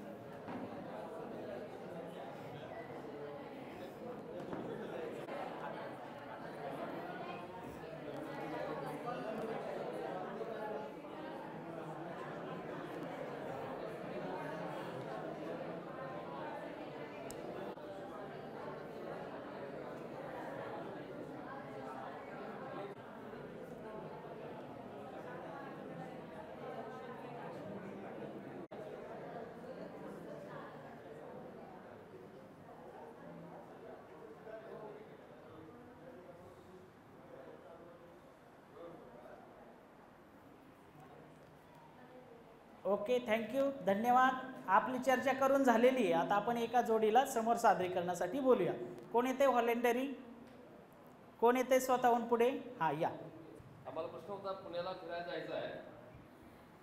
ओके, थँक्यू, धन्यवाद. आपली चर्चा करून झालेली आहे. आता आपण एका जोडीला समोर सादरीकरणासाठी बोलूया. कोण येते व्हॉलेंटरी? कोण येते स्वतःहून पुढे? हां, या. आम्हाला प्रश्न होता, पुण्याला फिरायला जायचं आहे,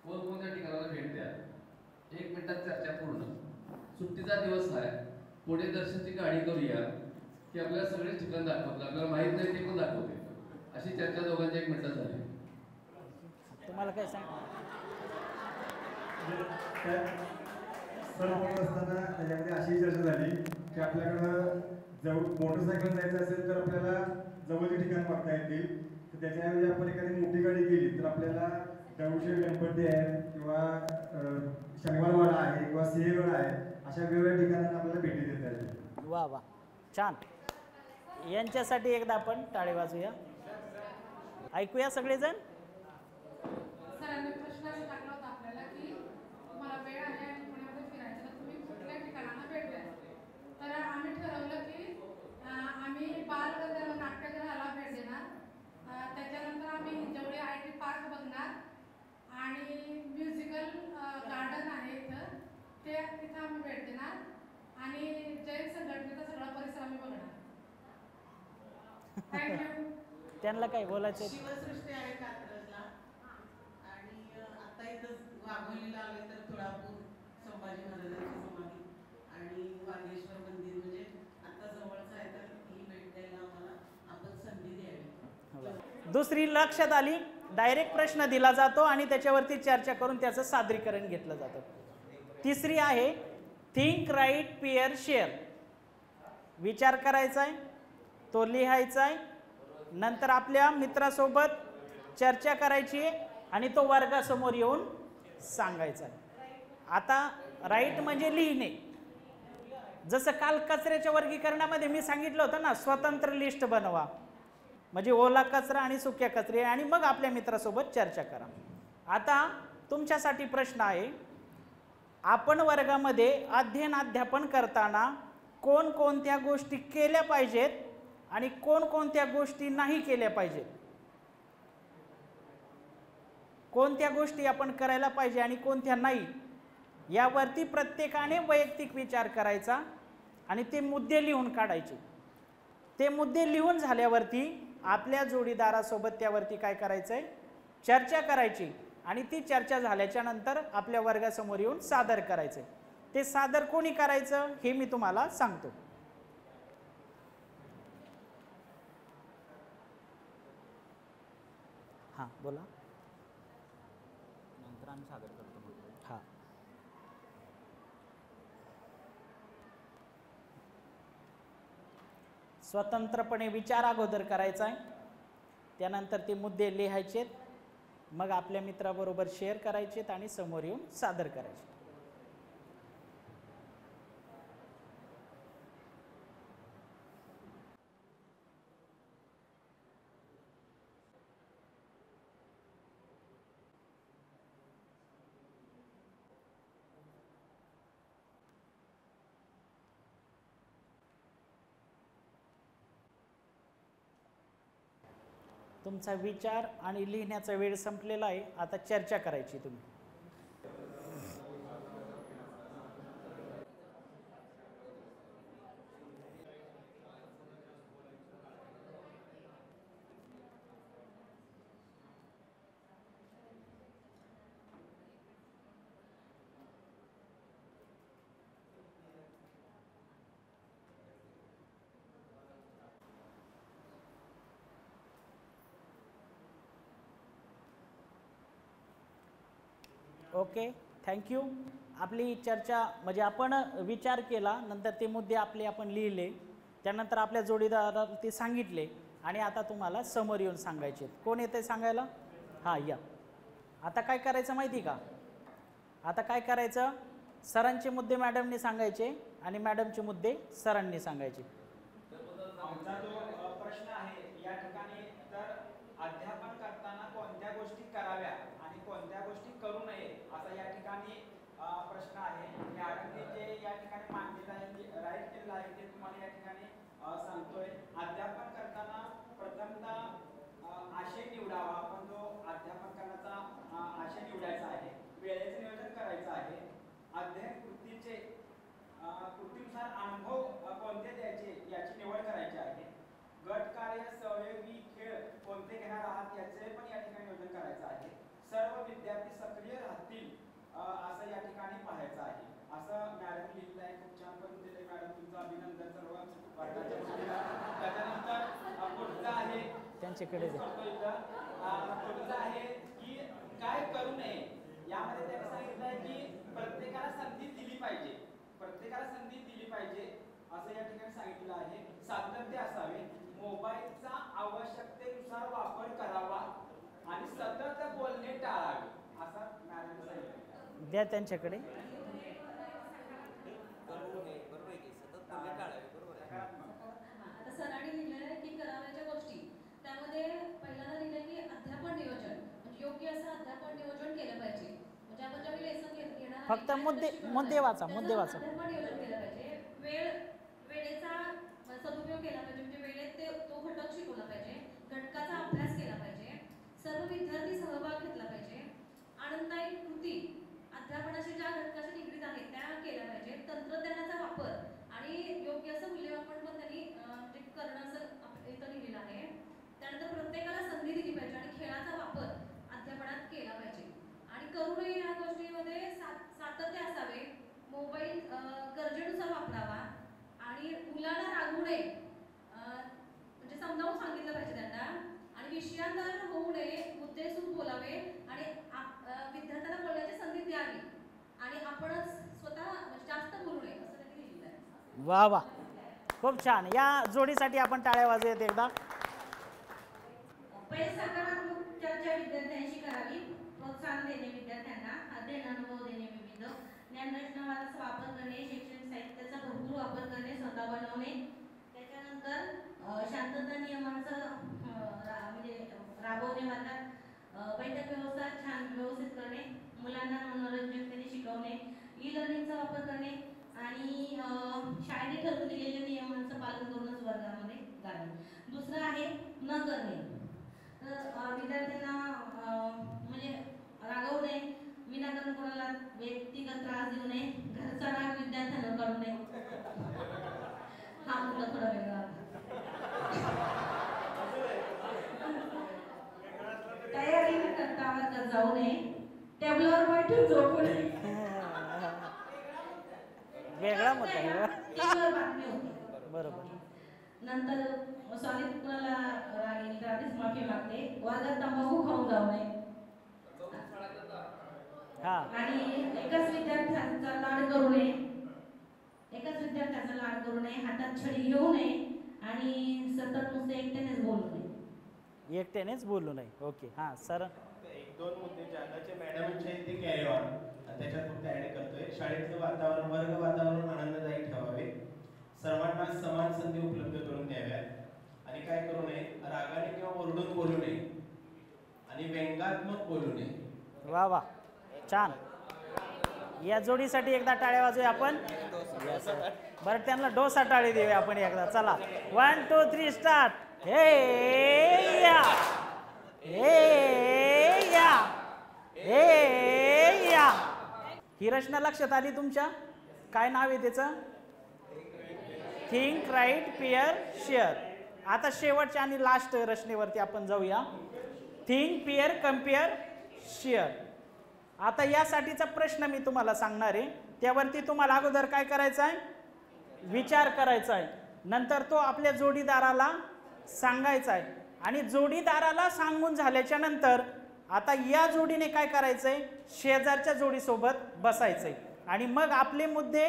कोणकोणत्या ठिकाणाला भेट द्या. 1 मिनिटात चर्चा पूर्ण. सुट्टीचा दिवस आहे, पुढे दर्शनची गाडी करूया की आपल्याला सगळे ठिकाण दाखवतात, आपल्याला माहीत नाही ते पण दाखवते. अशी चर्चा दोघांची 1 मिनिटात झाली. तुम्हाला काय सांग? सण होत असताना त्याच्यामध्ये अशी चर्चा झाली की आपल्याकडं जवळ मोटरसायकल जायचं असेल तर आपल्याला जवळचे ठिकाण बघता येतील. तर त्याच्याऐवजी आपण एखादी मोठी गाडी गेली तर आपल्याला दगडूशेठ गणपती आहे किंवा शनिवारवाडा आहे किंवा सिंहगड आहे, अशा वेगवेगळ्या ठिकाणांना आपल्याला भेटी देता येतील. वा वा, छान. यांच्यासाठी एकदा आपण टाळे वाजूया. ऐकूया सगळेजण. सरांनी प्रश्न टाकला होता आपल्याला की तुम्हाला वेळ आहे आणि पुण्यामध्ये फिरायचं तर तुम्ही कुठल्या ठिकाणांना भेट द्या. तर आम्ही ठरवलं की आम्ही बाल नाट्यगृहाला भेट देणार, त्याच्यानंतर आम्ही हिंजवडी IT पार्क बघणार आणि म्युझिकल गार्डन आहे इथं, ते तिथं आम्ही भेट देणार आणि जैन संघटनेचा सगळा परिसर आम्ही बघणार. थँक्यू. त्यांना काय बोलायचं आहे? शिवसृष्टी आहे कात्रजला आणि आता इथं वाघोलीला आले तर तुळापूर संभाजी महाराजांची समाधी आणि वागेश्वर मंदिर म्हणजे आता जवळच आहे तर ही भेट द्यायला आम्हाला आपण संधी द्यावी. दुसरी लक्षात आली, डायरेक्ट प्रश्न दिला जातो आणि त्याच्यावरती चर्चा करून त्याचं सादरीकरण घेतलं जातं. तिसरी आहे थिंक, राईट, पेअर, शेअर. विचार करायचा आहे, तो लिहायचा आहे, नंतर आपल्या मित्रासोबत चर्चा करायची आहे आणि तो वर्गासमोर येऊन सांगायचा आहे. आता राईट म्हणजे लिहिणे. जसं काल कचऱ्याच्या वर्गीकरणामध्ये मी सांगितलं होतं ना, स्वतंत्र लिस्ट बनवा, म्हणजे ओला कचरा आणि सुक्या कचरे, आणि मग आपल्या मित्रासोबत चर्चा करा. आता तुमच्यासाठी प्रश्न आहे, आपण वर्गामध्ये अध्यापन करताना कोणकोणत्या गोष्टी केल्या पाहिजेत आणि कोणकोणत्या गोष्टी नाही केल्या पाहिजेत. कोणत्या गोष्टी आपण करायला पाहिजे आणि कोणत्या नाही, यावरती प्रत्येकाने वैयक्तिक विचार करायचा आणि ते मुद्दे लिहून काढायचे. ते मुद्दे लिहून झाल्यावरती आपल्या जोडीदारासोबत त्यावरती काय करायचं आहे, चर्चा करायची आणि ती चर्चा झाल्याच्या नंतर आपल्या वर्गासमोर येऊन सादर करायचं. ते सादर कोणी करायचं हे मी तुम्हाला सांगतो. हां बोला. नंतर आम्ही सादर करतो. हां स्वतंत्रपणे विचार अगोदर करायचा आहे, त्यानंतर ते मुद्दे लिहायचेत, मग आपल्या मित्राबरोबर शेअर करायचेत आणि समोर येऊन सादर करायचे. तुमचा विचार आणि लिहिण्याचा वेळ संपलेला आहे. आता चर्चा करायची तुम्ही. Okay, thank you. आपली चर्चा म्हणजे आपण विचार केला, नंतर ते मुद्दे आपले आपण लिहिले, त्यानंतर आपल्या जोडीदाराला ते सांगितले आणि आता तुम्हाला समोर येऊन सांगायचे. कोण येते सांगायला? हां या. आता काय करायचं माहिती का? आता काय करायचं, सरांचे मुद्दे मॅडमने सांगायचे आणि मॅडमचे मुद्दे सरांनी सांगायचे. आमचा जो प्रश्न आहे या ठिकाणी, तर अध्यापन करताना कोणत्या गोष्टी कराव्या आणि कोणत्या गोष्टी करू नये असा या ठिकाणी प्रश्न आहे. मॅडमने जे या ठिकाणी मांडलेलं आहे, राईट केलेलं आहे, ते तुम्हाला या ठिकाणी सांगतोय. अध्यापन करताना प्रथमतः आशय निवडावा. आपण जो अध्यापन करण्याचा आशय निवडायचा आहे, वेळेचे नियोजन करायचं आहे, अध्ययन कृतीचे कृतीनुसार अनुभव कोणते द्यायचे याची निवड करायची आहे, गट कार्य, सहयोगी खेळ कोणते घेणार आहात याचे पण या ठिकाणी नियोजन करायचं आहे, सर्व विद्यार्थी सक्रिय राहतील असं या ठिकाणी पाहायचं आहे. असं मॅडम लिहिलं आहे. खूप छान पद्धतीने मॅडम, तुमचं अभिनंदन सर्व वर्गाच्या वतीने. त्याच्यानंतर पुढचं आहे त्यांच्याकडे द्या. पुढचं आहे की काय करू नये. यामध्ये त्यांनी सांगितलं आहे की प्रत्येकाला संधी दिली पाहिजे, प्रत्येकाला संधी दिली पाहिजे असं या ठिकाणी सांगितलं आहे. सातत्य असावे, मोबाईलचा आवश्यकतेनुसार वापर करावा आणि सतत बोलणे टाळावे असं मॅडम सांगितलं. द्या त्यांच्याकडे. आता सरांनी लिहिलेलं आहे की करावयाच्या गोष्टी, त्यामध्ये पहिल्यांदा लिहिलं की अध्यापन नियोजन, म्हणजे योग्य असं अध्यापन नियोजन केलं पाहिजे. म्हणजे आपण ज्यावेळी लेसन घेणार आहे, फक्त मुद्दे वाचा, मुद्दे वाचा. अध्यापन नियोजन केलं पाहिजे. वेळेचा सदुपयोग केला पाहिजे, म्हणजे वेळेत तो घटक शिकवला पाहिजे, घटकाचा अभ्यास केला पाहिजे, सर्व विद्यार्थी सहभाग घेतला पाहिजे, आनंददायी कृती अध्यापनाशी ज्या घटकाशी निगडीत आहेत त्या केल्या पाहिजे, तंत्रज्ञानाचा वापर आणि योग्य असं मूल्यमापन पण त्यांनी म्हणजे करणं असं इथं लिहिलेलं आहे. मोबाईल गरजेनुसार वापरावा आणि मुलांना रागवू नये, म्हणजे समजावून सांगितलं पाहिजे त्यांना, आणि विषयांतर होऊ नये, मुद्देसूद बोलावे आणि विद्यार्थ्यांना बोलण्याची संधी द्यावी आणि आपणच स्वतः जास्त बोलू नये असं त्यांनी लिहिलेलं आहे. वा वा, खूप छान. या जोडीसाठी आपण टाळ्या वाजवूयात एकदा. पहिले सकारात्मक चर्चा विद्यार्थ्यांशी करावी, प्रोत्साहन देणे विद्यार्थ्यांना, अध्ययन अनुभव देणे विविध, ज्ञानरचनावादाचा वापर करणे, शैक्षणिक साहित्याचा भरपूर वापर करणे, स्वतः बनवणे, त्याच्यानंतर शांतता नियमांचं म्हणजे राबवणे, वर्गात बैठक व्यवस्था छान व्यवस्थित करणे, मुलांना मनोरंजकतेने शिकवणे, ई लर्निंगचा वापर करणे आणि शाळेने ठरवून दिलेल्या नियमांचं पालन करूनच वर्गामध्ये जाणे. दुसरं आहे न करणे, तर विद्यार्थ्यांना म्हणजे रागवू नये, विनाकारण कोणाला व्यक्तिगत त्रास देऊ नये, घरचा राग विद्यार्थ्यांना काढू नये. हा मुद्दा थोडा वेगळा. तयारी न करता वर्गात जाऊ नये, टेबलावर बैठून झोपू नये. वेगळा मुद्दा आहे. टीव्हीवर बातमी होती. बरोबर. नंतर सॉलिड कुणाला राग येईल तर आधीच माफी मागते, वर्गात तंबाखू खाऊन जाऊ नये आणि एकाच विद्यार्थ्यांचा लाड करू नये, हातात छडी घेऊ नये आणि सतत नुसते एकट्यानेच बोलू नये. एकट्यानेच बोलू नये. ओके. हां सर. एक दोन मुद्दे ज्यांचे मॅडमचे ते कॅरी ऑन त्याच्यात फक्त ऍड करतोय. शाळेतलं वातावरण, वर्ग वातावरण आनंददायी ठेवावे, सर्वांना समान संधी उपलब्ध करून द्याव्यात आणि काय करू नये, रागाने किंवा ओरडून बोलू नये आणि व्यंगात्मक बोलू नये. वा वा, छान. या जोडीसाठी एकदा टाळ्या वाजूया आपण. बरं, त्यांना डोसा टाळी देऊया आपण एकदा. चला, 1 2 3 स्टार्ट. हे या, हे या, हे या. ही रचना लक्षात आली तुमच्या? काय नाव आहे त्याचं? Think, right, pair, share. आता शेवटच्या आणि लास्ट रचनेवरती आपण जाऊया. Think, pair, compare, share. आता यासाठीचा प्रश्न मी तुम्हाला सांगणार आहे, त्यावरती तुम्हाला अगोदर काय करायचं आहे? विचार करायचा आहे. नंतर तो आपल्या जोडीदाराला सांगायचा आहे आणि जोडीदाराला सांगून झाल्याच्या नंतर आता या जोडीने काय करायचंय? शेजारच्या जोडीसोबत बसायचंय आणि मग आपले मुद्दे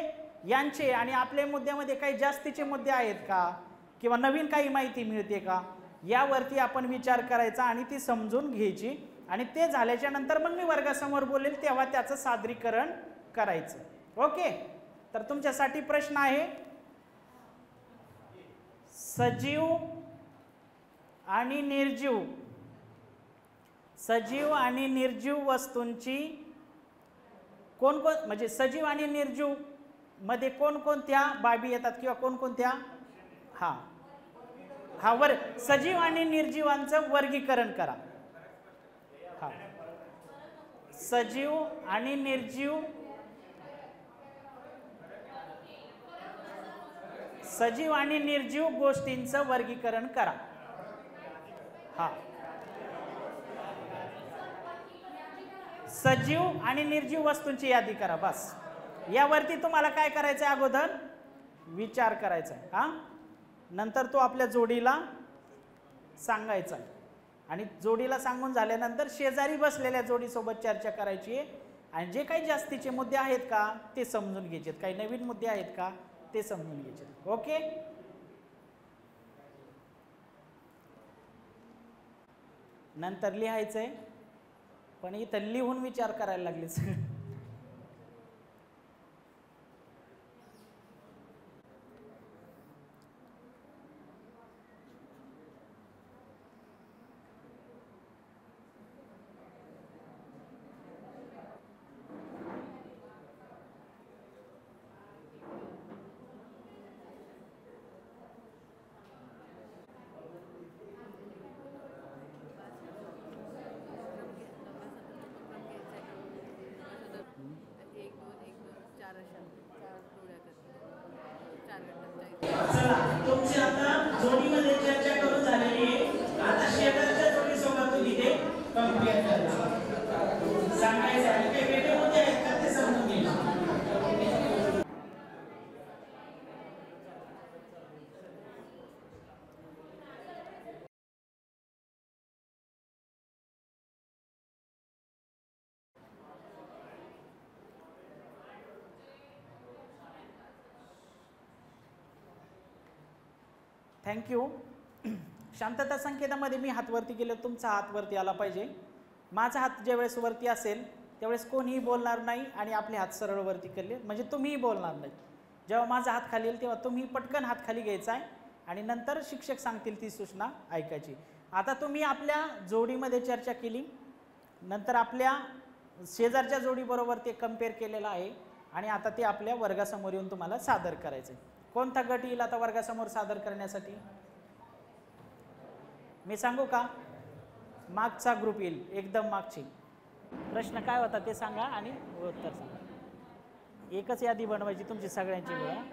यांचे आणि आपल्या मुद्द्यामध्ये काही जास्तीचे मुद्दे आहेत का किंवा नवीन काही माहिती मिळते का यावरती आपण विचार करायचा आणि ती समजून घ्यायची आणि ते झाल्याच्या नंतर मग मी वर्गासमोर बोलेल तेव्हा त्याचं सादरीकरण करायचं. ओके. तर तुमच्यासाठी प्रश्न आहे, सजीव आणि निर्जीव, सजीव आणि निर्जीव वस्तूंची म्हणजे सजीव आणि निर्जीव मध्ये कोणकोणत्या बाबी येतात किंवा कोणकोणत्या सजीव आणि निर्जीवांचं वर्गीकरण करा. सजीव आणि निर्जीव, सजीव आणि निर्जीव गोष्टींचं वर्गीकरण करा. सजीव आणि निर्जीव वस्तूंची यादी करा. बस यावरती तुम्हाला काय करायचं आहे? अगोदर विचार करायचा आहे. नंतर तो आपल्या जोडीला सांगायचा आहे आणि जोडीला सांगून झाल्यानंतर शेजारी बसलेल्या जोडीसोबत चर्चा करायची आहे आणि जे काही जास्तीचे मुद्दे आहेत का ते समजून घ्यायचे, काही नवीन मुद्दे आहेत का ते समजून घ्यायचे. ओके. नंतर लिहायचंय, पण इथं लिहून विचार करायला लागलेच. थँक्यू. शांतता संकेतामध्ये मी हात वरती केलं, तुमचा हात वरती आला पाहिजे. माझा हात ज्यावेळेस वरती असेल त्यावेळेस कोणीही बोलणार नाही आणि आपले हात सरळ वरती केले म्हणजे तुम्हीही बोलणार नाही. जेव्हा माझा हात खाली येईल तेव्हा तुम्ही पटकन हात खाली घ्यायचा आहे आणि नंतर शिक्षक सांगतील ती सूचना ऐकायची. आता तुम्ही आपल्या जोडीमध्ये चर्चा केली, नंतर आपल्या शेजारच्या जोडीबरोबर ते कम्पेअर केलेलं आहे आणि आता ते आपल्या वर्गासमोर येऊन तुम्हाला सादर करायचं आहे. कोणता गट येईल आता वर्गासमोर सादर करण्यासाठी? मी सांगू का? मागचा ग्रुप येईल, एकदम मागची. प्रश्न काय होता ते सांगा आणि उत्तर सांगा. एकच यादी बनवायची तुमची सगळ्यांची मिळून.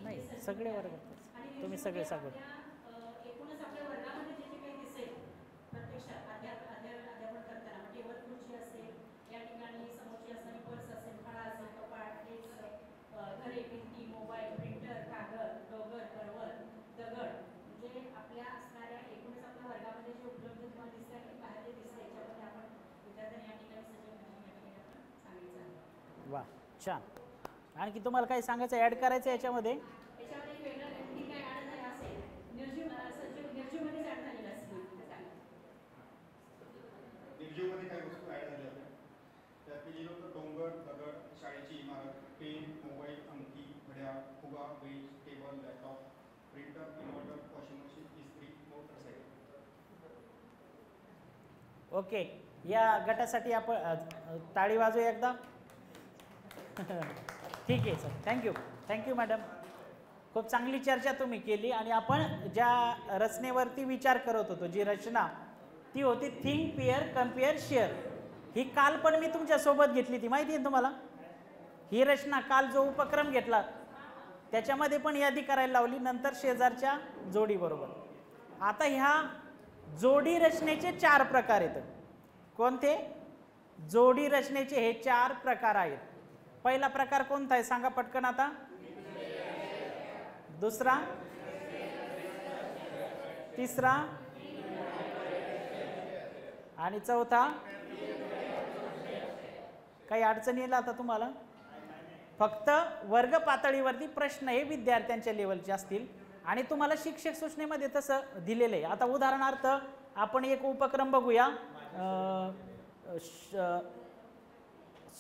नाही सगळे वर्ग तुम्ही सगळे सगळे एकूणच आपल्या वर्गामध्ये जे जे काही दिसेल प्रत्यक्षात अध्यापन करताना टेबल खुर्ची असेल, या ठिकाणी समोरची असणारी पर्स असेल, फळा असेल, कपाट, डेस्क, घरे, भिंती, मोबाईल, प्रिंटर, कागद, डोगर, परवर, दगड, म्हणजे आपल्या असणाऱ्या एकूणच आपल्या वर्गामध्ये जे उपलब्ध तुम्हाला दिसते आणि बाहेर जे दिसते याच्यामध्ये आपण विद्यार्थ्यांनी या ठिकाणी सांगायचं आहे. वा छान. आणखी तुम्हाला काही सांगायचं ॲड करायचं याच्यामध्ये? याच्यामध्ये वेगळं आणखी काय ॲड झालं असेल निर्जीवमध्येच ॲड झालेलं असेल. निर्जीवमध्ये काही वस्तू ॲड झाल्या होत्या त्यात मी लिहिलं होतं डोंगर, दगड, शाळेची इमारत, पेन, मोबाईल, अंगठी, घड्याळ, फुगा, bench, table, laptop, printer, inverter, washing machine, इस्त्री, मोटरसायकल. ओके, या गटासाठी आपण टाळी वाजू एकदा. ठीक आहे सर, थँक्यू मॅडम. खूप चांगली चर्चा तुम्ही केली आणि आपण ज्या रचनेवरती विचार करत होतो, जी रचना ती होती थिंक, पेअर, कम्पेअर, शेअर. ही काल पण मी तुमच्यासोबत घेतली ती, माहिती आहे तुम्हाला? ही रचना काल जो उपक्रम घेतला त्याच्यामध्ये पण यादी करायला लावली, नंतर शेजारच्या जोडीबरोबर. आता ह्या जोडी रचनेचे 4 प्रकार आहेत. कोणते? जोडी रचनेचे हे 4 प्रकार आहेत. पहिला प्रकार कोणता आहे सांगा पटकन आता. दुसरा, तिसरा आणि चौथा. काही अडचणी येईल आता तुम्हाला? फक्त वर्ग पातळीवरती प्रश्न हे विद्यार्थ्यांच्या लेवलचे असतील आणि तुम्हाला शिक्षक सूचनेमध्ये तसं दिलेलं आहे. आता उदाहरणार्थ आपण एक उपक्रम बघूया.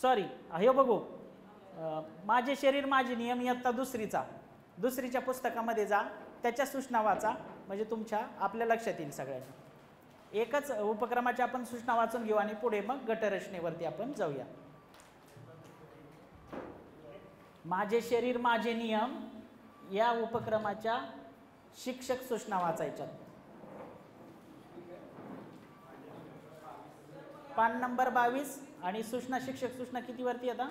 सॉरी, हे बघू, माझे शरीर माझे नियम इयत्ता दुसरीच्या पुस्तकामध्ये जा, त्याच्या सूचना वाचा, म्हणजे तुमच्या आपल्या लक्षात येईल सगळ्यांना. एकच उपक्रमाच्या आपण सूचना वाचून घेऊ आणि पुढे मग गटरचनेवरती आपण जाऊया. माझे शरीर माझे नियम या उपक्रमाच्या शिक्षक सूचना वाचायच्या. पान नंबर 22 आणि सूचना शिक्षक सूचना किती वरती आता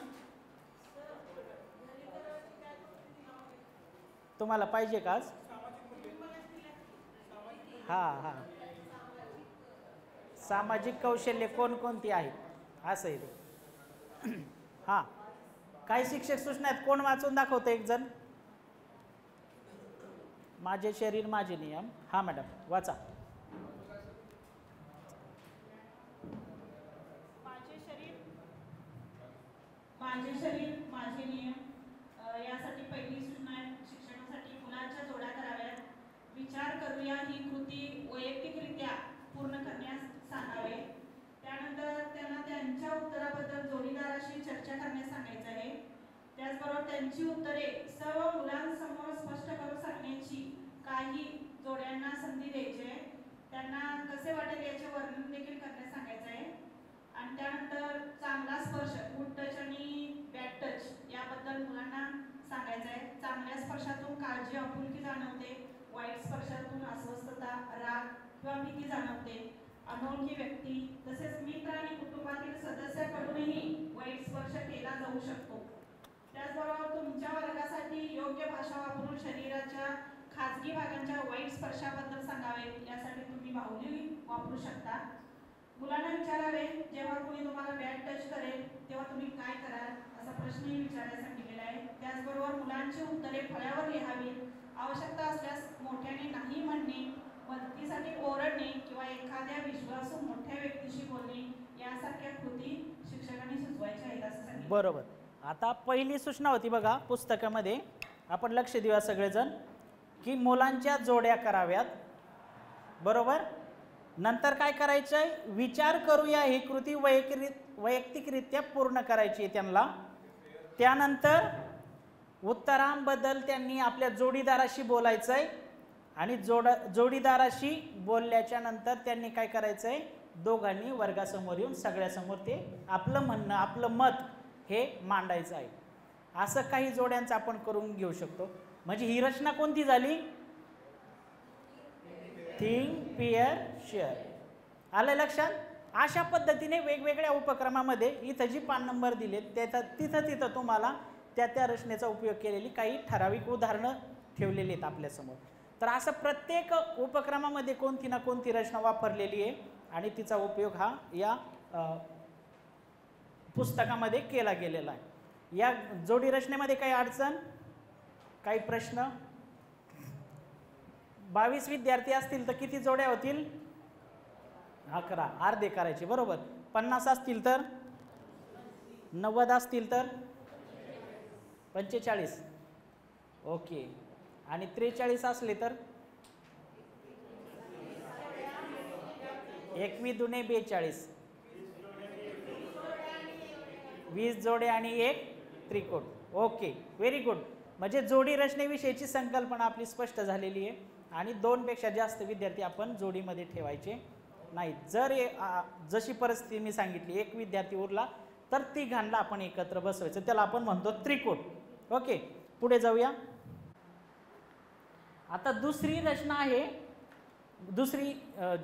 तुम्हाला पाहिजे का आज? हां, सामाजिक कौशल्य कोणकोणती आहेत असं आहे ते. हां, काही शिक्षक सूचना आहेत, कोण वाचून दाखवतं एक जण? माझे शरीर माझे नियम. हां मॅडम वाचा. माझे शरीर माझे नियम. यासाठी पहिली सूचना आहे शिक्षणासाठी मुलांच्या जोड्या कराव्यात. विचार करूया ही कृती वैयक्तिकरित्या पूर्ण करण्यास सांगावे. त्यानंतर त्यांना त्यांच्या उत्तराबद्दल जोडीदाराशी चर्चा करण्यास सांगायचं आहे. त्याचबरोबर त्यांची उत्तरे सर्व मुलांसमोर स्पष्ट करून सांगण्याची काही जोड्यांना संधी द्यायची आहे. त्यांना कसे वाटेल याचे वर्णन देखील करण्यास सांगायचं आहे. आणि त्यानंतर चांगला स्पर्श, गुड टच आणि बॅड टच याबद्दल मुलांना सांगायचं आहे. चांगल्या स्पर्शातून काळजी, आपुलकी जाणवते. वाईट स्पर्शातून अस्वस्थता, राग किंवा भीती जाणवते. अनोळखी व्यक्ती तसेच मित्र आणि कुटुंबातील सदस्याकडूनही वाईट स्पर्श केला जाऊ शकतो. त्याचबरोबर तुमच्या वर्गासाठी योग्य भाषा वापरून शरीराच्या खाजगी भागांच्या वाईट स्पर्शाबद्दल सांगावे, यासाठी तुम्ही बाहुली वापरू शकता. मुलांना विचारावे, जेव्हा कोणी तुम्हाला बॅड टच करेल तेव्हा तुम्ही काय कराल, असा प्रश्नही विचारायला सांगितलेला आहे. त्याचबरोबर मुलांची उत्तरे फळ्यावर लिहावी. आवश्यकता असल्यास मोठ्याने नाही म्हणणे, मदतीसाठी ओरडणे किंवा एखाद्या विश्वासू मोठ्या व्यक्तीशी बोलणे यासारख्या कृती शिक्षकांनी सुचवायच्या आहेत असं सांगितलं. बरोबर. आता पहिली सूचना होती बघा पुस्तकामध्ये, आपण लक्ष देऊया सगळेजण, की मुलांच्या जोड्या कराव्यात. बरोबर. नंतर काय करायचं आहे, विचार करूया ही कृती वैयक्तिकरित्या पूर्ण करायची आहे त्यांना. त्यानंतर उत्तरांबद्दल त्यांनी आपल्या जोडीदाराशी बोलायचं आहे आणि जोडीदाराशी बोलल्याच्या नंतर त्यांनी काय करायचं आहे, दोघांनी वर्गासमोर येऊन सगळ्यासमोर ते आपलं म्हणणं आपलं मत हे मांडायचं आहे. असं काही जोड्यांचं आपण करून घेऊ शकतो. म्हणजे ही रचना कोणती झाली, थिंक पेअर शेअर. आलं लक्षात. अशा पद्धतीने वेगवेगळ्या उपक्रमामध्ये इथं जी पान नंबर दिलेत तिथं तुम्हाला त्या रचनेचा उपयोग केलेली काही ठराविक उदाहरणं ठेवलेली आहेत आपल्यासमोर. तर असं प्रत्येक उपक्रमामध्ये कोणती ना कोणती रचना वापरलेली आहे आणि तिचा उपयोग हा या पुस्तकामध्ये केला गेलेला आहे. या जोडी रचनेमध्ये काही अडचण, काही प्रश्न. 22 विद्यार्थी असतील तर किती जोड्या होतील, 11. अर्धे करायचे. बरोबर. 50 असतील तर 90 असतील तर 45. ओके. आणि 43 असले तर 21 दुने 42. 20 जोडे आणि 1 त्रिकोट. Okay, very good. म्हणजे जोडी रचनेविषयीची संकल्पना आपली स्पष्ट झालेली आहे आणि 2 पेक्षा जास्त विद्यार्थी आपण जोडीमध्ये ठेवायचे नाही. जर जशी परिस्थिती मी सांगितली, 1 विद्यार्थी उरला तर तिघांना आपण एकत्र बसवायचं, त्याला आपण म्हणतो त्रिकोट. ओके, पुढे जाऊया. आता दुसरी रचना आहे, दुसरी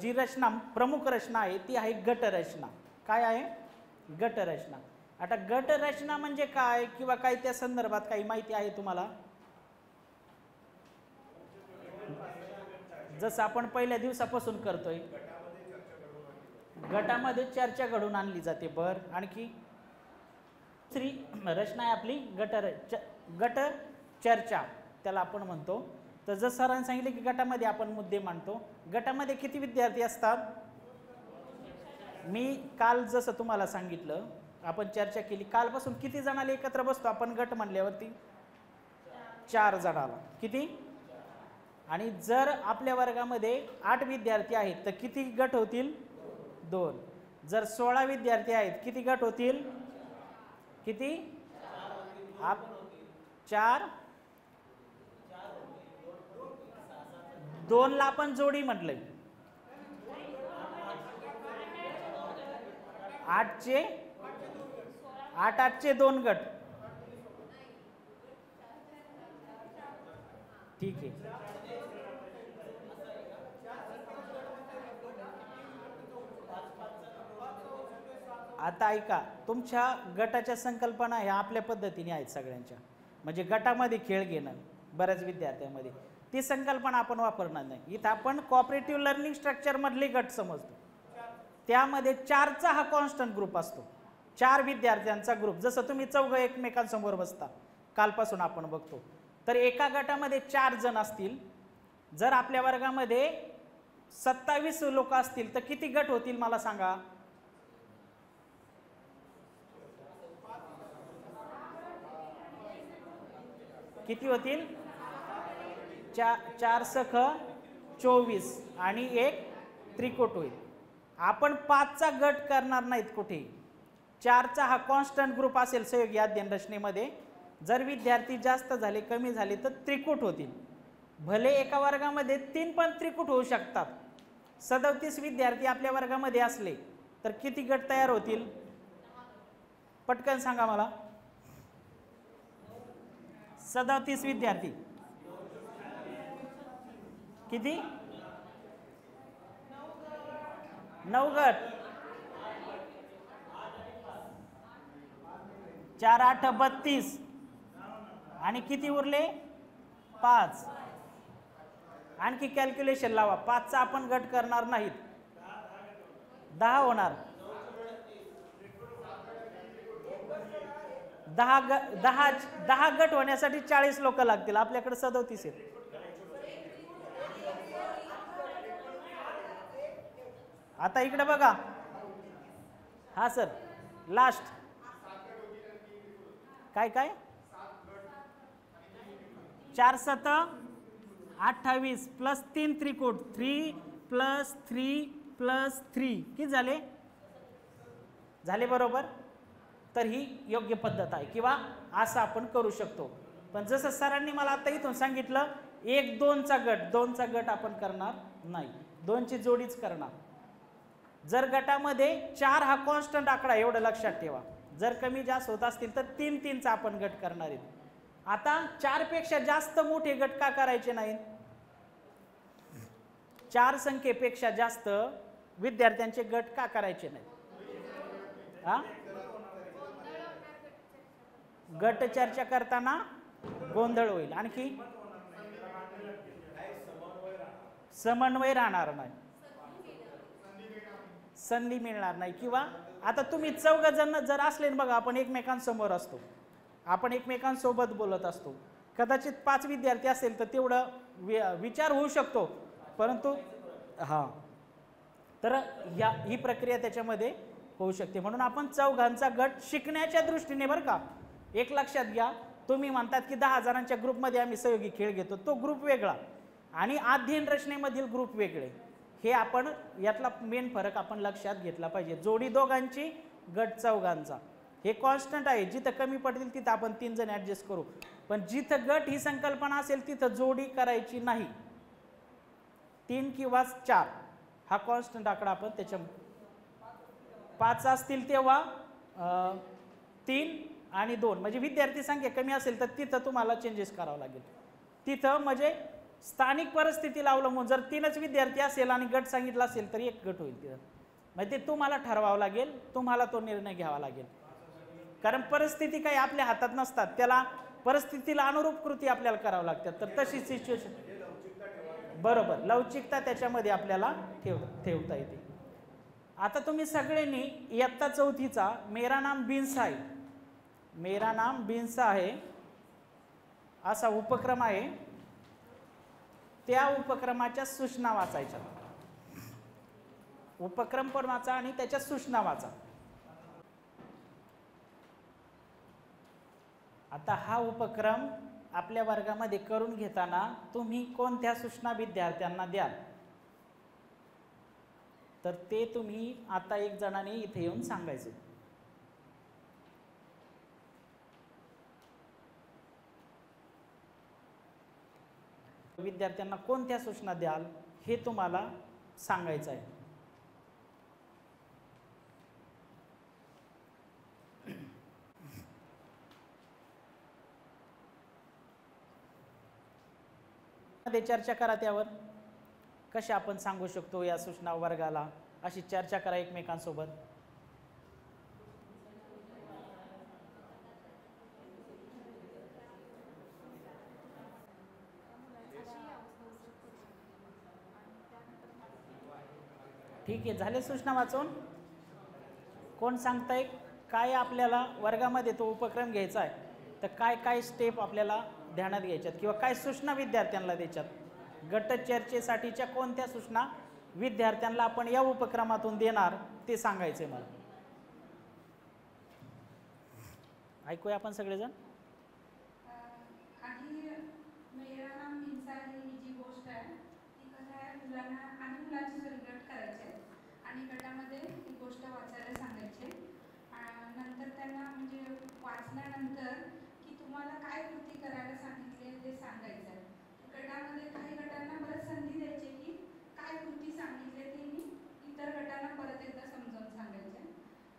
जी रचना प्रमुख रचना आहे ती आहे गटरचना. काय आहे, गटरचना. आता गटरचना म्हणजे काय किंवा काय त्या संदर्भात काही माहिती आहे तुम्हाला? जसं आपण पहिल्या दिवसापासून करतोय, गटामध्ये चर्चा घडून आणली जाते. बर, आणखी दुसरी रचना आहे आपली गट चर्चा, त्याला आपण म्हणतो. तर जसं सरांनी सांगितलं की गटामध्ये आपण मुद्दे मांडतो. गटामध्ये किती विद्यार्थी असतात? मी काल जसं तुम्हाला सांगितलं, आपण चर्चा केली, कालपासून किती जणांना एकत्र बसतो आपण गट म्हणल्यावरती? 4 जणांना. किती? आणि जर आपल्या वर्गामध्ये 8 विद्यार्थी आहेत तर किती गट होतील? 2. जर 16 विद्यार्थी आहेत किती गट होतील? किती? 4. 2 ला आपण जोडी म्हटलंय. 8चे 2 गट. ठीक आहे. आता ऐका, तुमच्या गटाच्या संकल्पना ह्या आपल्या पद्धतीने आहेत सगळ्यांच्या. म्हणजे गटामध्ये खेळ घेणं बऱ्याच विद्यार्थ्यांमध्ये, ती संकल्पना आपण वापरणार नाही. इथं आपण कोऑपरेटिव्ह लर्निंग स्ट्रक्चर मधले गट समजतो. त्यामध्ये 4चा हा कॉन्स्टंट ग्रुप असतो. 4 विद्यार्थ्यांचा ग्रुप. जसं तुम्ही 4 एकमेकांसमोर बसता, कालपासून आपण बघतो. तर एका गटामध्ये 4 जण असतील. जर आपल्या वर्गामध्ये 27 लोक असतील तर किती गट होतील मला सांगा? किती होतील? 4 सख 24 आणि 1 त्रिकोट होईल. आपण 5चा गट करणार नाहीत कुठे. 4चा हा कॉन्स्टंट ग्रुप असेल सहयोगी अध्ययन रचनेमध्ये. जर विद्यार्थी जास्त झाले कमी झाले तर त्रिकूट होतील. भले एका वर्गामध्ये 3 पण त्रिकूट होऊ शकतात. 37 विद्यार्थी आपल्या वर्गामध्ये असले तर किती गट तयार होतील? पटकन सांगा मला. 37 विद्यार्थी किती? 9 गट. 4 8 32. आणि किती उरले 5. आणखी कॅल्क्युलेशन लावा. 5चा आपण गट करणार नाहीत, 10 होणार. 10 गट होण्यासाठी 40 लोक लागतील, आपल्याकडे 37 आहेत. आता इकडे बघा. हा सर, लास्ट काय 4 7 28 प्लस 3 त्रिकोट, 3 प्लस 3 प्लस 3 किती झाले बरोबर. तर ही योग्य पद्धत आहे किंवा असं आपण करू शकतो. पण जसं सरांनी मला आता इथून सांगितलं 1 2चा गट आपण करणार नाही, 2ची जोडीच करणार. जर गटामध्ये 4 हा कॉन्स्टंट आकडा, एवढं लक्षात ठेवा. जर कमी जास्त होत असतील तर 3 3चा आपण गट करणार आहेत. आता 4 पेक्षा जास्त मोठे गट का करायचे नाहीत? 4 संख्येपेक्षा जास्त विद्यार्थ्यांचे गट का करायचे नाहीत? हा, गट चर्चा करताना गोंधळ होईल, आणखी समन्वय राहणार नाही, संधी मिळणार नाही. किंवा आता तुम्ही 4 जण जर असले बघा, आपण एकमेकांसमोर असतो, आपण एकमेकांसोबत बोलत असतो, कदाचित 5 विद्यार्थी असेल तर तेवढं विचार होऊ शकतो, परंतु हां, तर ही प्रक्रिया त्याच्यामध्ये होऊ शकते. म्हणून आपण 4 गट शिकण्याच्या दृष्टीने, बरं का, एक लक्षात घ्या. तुम्ही म्हणतात की 10 जणांच्या ग्रुपमध्ये आम्ही सहयोगी खेळ घेतो, तो ग्रुप वेगळा आणि अध्ययन रचनेमधील ग्रुप वेगळे. हे आपण यातला मेन फरक आपण लक्षात घेतला पाहिजे. जोडी दोघांची, गट 4 हे कॉन्स्टंट आहे. जिथं कमी पडतील तिथं आपण 3 जण ॲडजस्ट करू, पण जिथं गट ही संकल्पना असेल तिथं जोडी करायची नाही. 3 किंवा 4 हा कॉन्स्टंट आकडा आपण त्याच्या 5 असतील तेव्हा 3 आणि 2 म्हणजे विद्यार्थी संख्या कमी असेल तर तिथं तुम्हाला चेंजेस करावं लागेल. तिथं म्हणजे स्थानिक परिस्थितीला अवलंबून जर 3च विद्यार्थी असेल आणि गट सांगितला असेल तर 1 गट होईल तिथं. म्हणजे ते तुम्हाला ठरवावं लागेल, तुम्हाला तो निर्णय घ्यावा लागेल. कारण परिस्थिती काही आपल्या हातात नसतात, त्याला परिस्थितीला अनुरूप कृती आपल्याला करावं लागतात. तर तशी सिच्युएशन, बरोबर, लवचिकता त्याच्यामध्ये आपल्याला ठेवता येते. आता तुम्ही सगळ्यांनी इयत्ता 4थीचा मेरा नाम बिन्सा है, मेरा नाम बिन्सा है असा उपक्रम आहे, त्या उपक्रमाच्या सूचना वाचायच्या. उपक्रम पण वाचा आणि त्याच्या सूचना वाचा. आता हा उपक्रम आपल्या वर्गामध्ये करून घेताना तुम्ही कोणत्या सूचना विद्यार्थ्यांना द्याल तर ते तुम्ही आता 1 जणाने इथे येऊन सांगायचं. विद्यार्थ्यांना कोणत्या सूचना द्याल हे तुम्हाला सांगायचं आहे. चर्चा करा त्यावर, कशा आपण सांगू शकतो या सूचना वर्गाला, अशी चर्चा करा एकमेकांसोबत. ठीक आहे, झाले सूचना वाचून? कोण सांगताय काय आपल्याला वर्गामध्ये तो उपक्रम घ्यायचा आहे तर काय काय स्टेप आपल्याला ध्यानात घ्यायच्यात किंवा काय सूचना विद्यार्थ्यांना द्यायच्यात? गट चर्चेसाठीच्या कोणत्या सूचना विद्यार्थ्यांना आपण या उपक्रमातून देणार ते सांगायचंय मला. ऐकूया आपण सगळेजण. आधी मेरा नाम बिन्सा है ही जी गोष्ट आहे ती कसं आहे, मुलांना आणि मुलांचे जर गट करायचे आणि गटामध्ये ही गोष्ट वाचायला सांगायचे. नंतर त्यांना म्हणजे वाचल्यानंतर की तुम्हाला काय कृती करायला सांगितली ते सांगायचं आहे. गटामध्ये काही गटांना परत संधी द्यायची की काय कृती सांगितली ते मी इतर गटांना परत एकदा समजावून सांगायचे.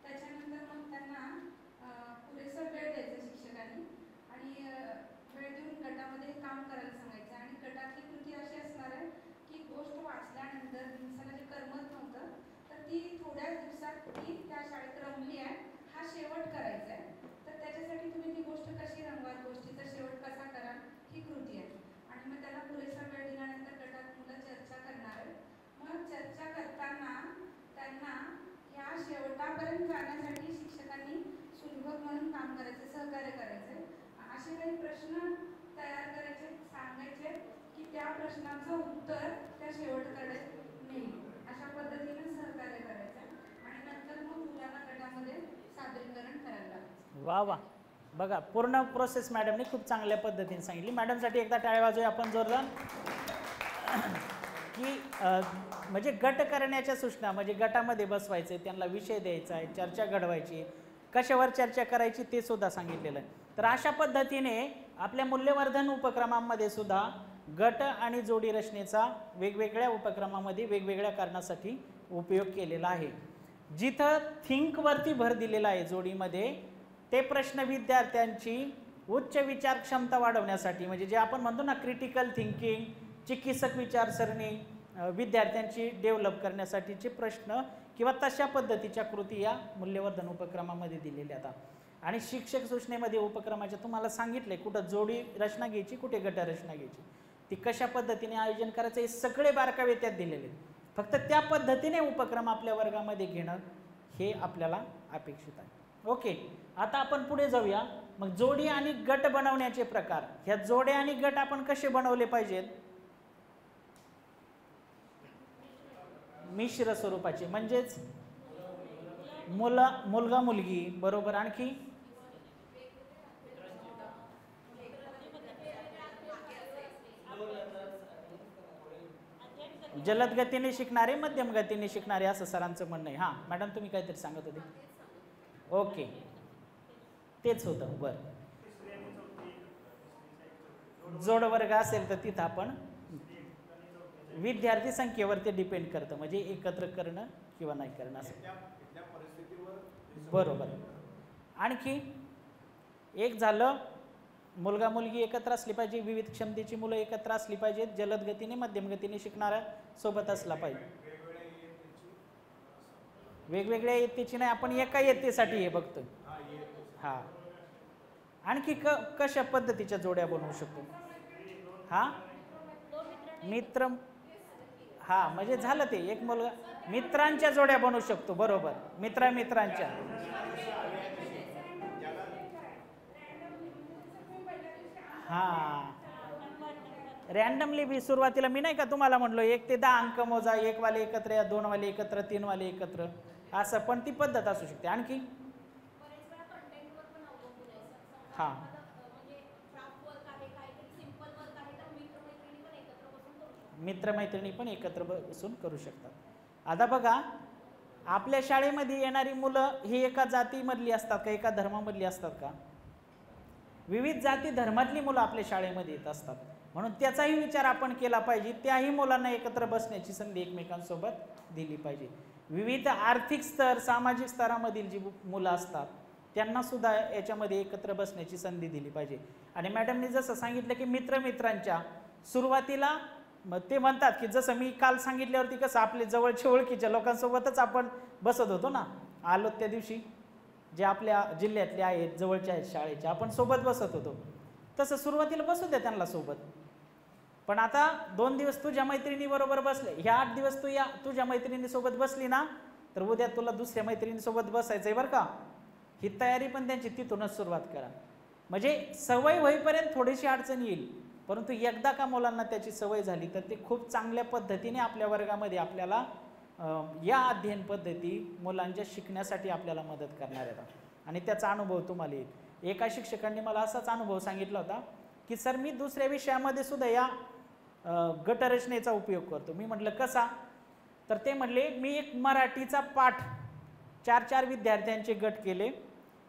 त्याच्यानंतर मग त्यांना पुरेसा वेळ द्यायचा शिक्षकांनी आणि वेळ देऊन गटामध्ये काम करायला सांगायचं. आणि गटातली कृती अशी असणार आहे की गोष्ट वाचल्यानंतर दिवसाला जे करमत नव्हतं तर ती थोड्या दिवसात ती त्या शाळेत रमली आहे हा शेवट करायचा आहे. तर त्याच्यासाठी तुम्ही ती गोष्ट कशी रंगवाल, गोष्टीचा शेवट कसा काम करायचे, सहकार्य करायचे. असे काही प्रश्न तयार करायचे, सांगायचे की त्या प्रश्नाचं उत्तर त्या शेवटकडे नेईल. अशा पद्धतीने सहकार्य करायचं आणि नंतर मग मुलांना गटामध्ये सादरीकरण करायला लागायचं. वा वा, बघा पूर्ण प्रोसेस मॅडमने खूप चांगल्या पद्धतीने सांगितली. मॅडमसाठी एकदा टाळ्या वाजवूया आपण जोरदार. की म्हणजे गट करण्याच्या सूचना, म्हणजे गटामध्ये बसवायचे, त्यांना विषय द्यायचा आहे, चर्चा घडवायची, कशावर चर्चा करायची ते सुद्धा सांगितलेलं आहे. तर अशा पद्धतीने आपल्या मूल्यवर्धन उपक्रमांमध्ये सुद्धा गट आणि जोडी रचनेचा वेगवेगळ्या उपक्रमामध्ये वेगवेगळ्या कारणासाठी उपयोग केलेला आहे. जिथं थिंकवरती भर दिलेला आहे जोडीमध्ये, ते प्रश्न विद्यार्थ्यांची उच्च विचार क्षमता वाढवण्यासाठी, म्हणजे जे आपण म्हणतो ना क्रिटिकल थिंकिंग, चिकित्सक विचारसरणी विद्यार्थ्यांची डेव्हलप करण्यासाठीचे प्रश्न किंवा तशा पद्धतीच्या कृती या मूल्यवर्धन उपक्रमामध्ये दिलेल्या आहेत. आणि शिक्षक सूचनेमध्ये उपक्रमाच्या तुम्हाला सांगितले कुठं जोडी रचना घ्यायची, कुठे गट रचना घ्यायची, ती कशा पद्धतीने आयोजन करायचं, हे सगळे बारकावे त्यात दिलेले आहेत. फक्त त्या पद्धतीने उपक्रम आपल्या वर्गामध्ये घेणं हे आपल्याला अपेक्षित आहे. ओके, आता आपण पुढे जाऊया. मग जोडी आणि गट बनवण्याचे प्रकार. ह्या जोड्या आणि गट आपण कसे बनवले पाहिजेत? मिश्र स्वरूपाचे, म्हणजेच मुलगा मुलगी बरोबर. आणखी जलद गतीने शिकणारे, मध्यम गतीने शिकणारे, असं सरांचं म्हणणं आहे. हां मॅडम तुम्ही काहीतरी सांगत होते. ओके, तेच होतं. बरं, जोड वर्ग असेल तर तिथं आपण विद्यार्थी संख्येवर ते डिपेंड करतं, म्हणजे एकत्र करणं किंवा नाही करणं असं. बरोबर. आणखी एक झालं, मुलगा मुलगी एकत्र असली पाहिजे, विविध क्षमतेची मुलं एकत्र असली पाहिजेत, जलद गतीने मध्यम गतीने शिकणारा सोबत असला पाहिजे. वेगवेगळ्या इयत्तेची नाही, आपण एका इयत्तेसाठी हे बघतोय. हा, आणखी कशा पद्धतीच्या जोड्या बनवू शकतो? हा, मित्र, हा म्हणजे झालं ते एक मुलगा मित्रांच्या जोड्या बनवू शकतो. बरोबर, मित्रांच्या. हा, रॅन्डमली बी सुरुवातीला मी नाही का तुम्हाला म्हणलो 1 ते 10 अंक मोजा, 1 वाले एकत्र या, 2 वाले एकत्र, 3 वाले एकत्र, असं पण ती पद्धत असू शकते. आणखी हा, मित्रमैत्रिणी पण एकत्र बसून करू शकतात. आता बघा, आपल्या शाळेमध्ये येणारी मुलं ही एका जातीमधली असतात का, एका धर्मामधली असतात का? विविध जाती धर्मातली मुलं आपल्या शाळेमध्ये येत असतात. म्हणून त्याचाही विचार आपण केला पाहिजे. त्याही मुलांना एकत्र बसण्याची संधी एकमेकांसोबत दिली पाहिजे. विविध आर्थिक स्तर, सामाजिक स्तरामधील जी मुलं असतात त्यांना सुद्धा याच्यामध्ये एकत्र बसण्याची संधी दिली पाहिजे. आणि मॅडमनी जसं सांगितलं की मित्रांच्या सुरुवातीला ते म्हणतात की जसं मी काल सांगितल्यावरती कसं आपले जवळच्या ओळखीच्या लोकांसोबतच आपण बसत होतो ना, आलो त्या दिवशी जे आपल्या जिल्ह्यातले आहेत, जवळच्या आहेत शाळेच्या, आपण सोबत बसत होतो, तसं सुरुवातीला बसू द्या त्यांना सोबत. पण आता 2 दिवस तुझ्या मैत्रिणीबरोबर बसले, ह्या 8 दिवस तू या तुझ्या मैत्रिणीसोबत बसली ना, तर उद्या तुला दुसऱ्या मैत्रिणीसोबत बसायचं आहे बरं का. ही तयारी पण त्यांची तिथूनच सुरुवात करा. म्हणजे सवय होईपर्यंत थोडीशी अडचण येईल, परंतु एकदा का मुलांना त्याची सवय झाली तर ते खूप चांगल्या पद्धतीने आपल्या वर्गामध्ये आपल्याला या अध्ययन पद्धती मुलांच्या शिकण्यासाठी आपल्याला मदत करणार आहेत. आणि त्याचा अनुभव तुम्हाला येईल. एका शिक्षकांनी मला असाच अनुभव सांगितला होता की सर मी दुसऱ्या विषयामध्ये सुद्धा या गटरचनेचा उपयोग करतो. मी म्हटलं कसा? तर ते म्हटले मी एक मराठीचा पाठ 4 विद्यार्थ्यांचे गट केले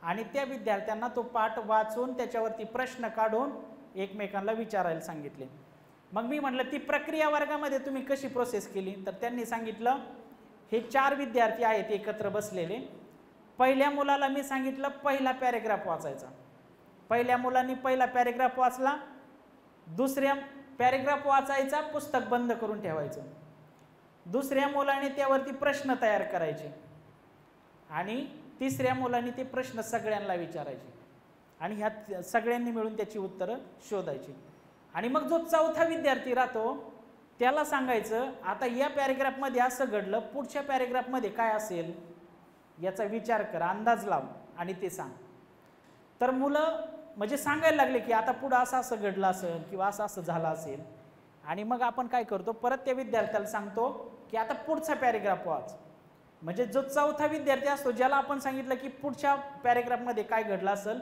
आणि त्या विद्यार्थ्यांना तो पाठ वाचून त्याच्यावरती प्रश्न काढून एकमेकांना विचारायला सांगितले. मग मी म्हटलं ती प्रक्रिया वर्गामध्ये तुम्ही कशी प्रोसेस केली? तर त्यांनी सांगितलं हे 4 विद्यार्थी आहेत एकत्र बसलेले. पहिल्या मुलाला मी सांगितलं पहिला पॅरेग्राफ वाचायचा. पहिल्या मुलांनी पहिला पॅरेग्राफ वाचला. दुसऱ्या पॅरेग्राफ वाचायचा, पुस्तक बंद करून ठेवायचं. दुसऱ्या मुलाने त्यावरती प्रश्न तयार करायचे आणि तिसऱ्या मुलाने ते प्रश्न सगळ्यांना विचारायचे आणि ह्या सगळ्यांनी मिळून त्याची उत्तरं शोधायची. आणि मग जो चौथा विद्यार्थी राहतो त्याला सांगायचं आता या पॅरेग्राफमध्ये असं घडलं, पुढच्या पॅरेग्राफमध्ये काय असेल याचा विचार कर, अंदाज लाव आणि ते सांग. तर मुलं म्हणजे सांगायला लागले की आता पुढं असं असं घडलं असेल किंवा असं असं झालं असेल, आणि मग आपण काय करतो, परत त्या विद्यार्थ्याला सांगतो की आता पुढचा पॅरेग्राफ वाच. म्हणजे जो चौथा विद्यार्थी असतो ज्याला आपण सांगितलं की पुढच्या पॅरेग्राफमध्ये काय घडलं असेल,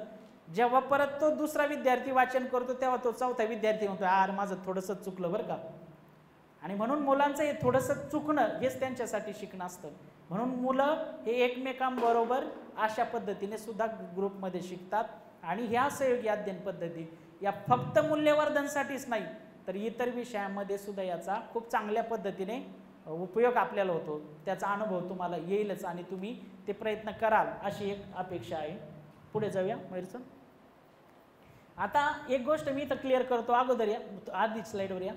जेव्हा परत तो दुसरा विद्यार्थी वाचन करतो तेव्हा तो चौथा विद्यार्थी म्हणतो यार माझं थोडंसं चुकलं बरं का. आणि म्हणून मुलांचं हे थोडंसं चुकणं हेच त्यांच्यासाठी शिकणं असतं. म्हणून मुलं हे एकमेकांबरोबर अशा पद्धतीने सुद्धा ग्रुपमध्ये शिकतात. आणि ह्या सहयोगी अध्ययन पद्धती या फक्त मूल्यवर्धनसाठीच नाही तर इतर विषयांमध्ये सुद्धा याचा खूप चांगल्या पद्धतीने उपयोग आपल्याला होतो. त्याचा अनुभव तुम्हाला येईलच आणि तुम्ही ते प्रयत्न कराल अशी एक अपेक्षा आहे. पुढे जाऊया मयूर सर. आता एक गोष्ट मी इथं क्लिअर करतो अगोदर, या आधी स्लाईडवर या.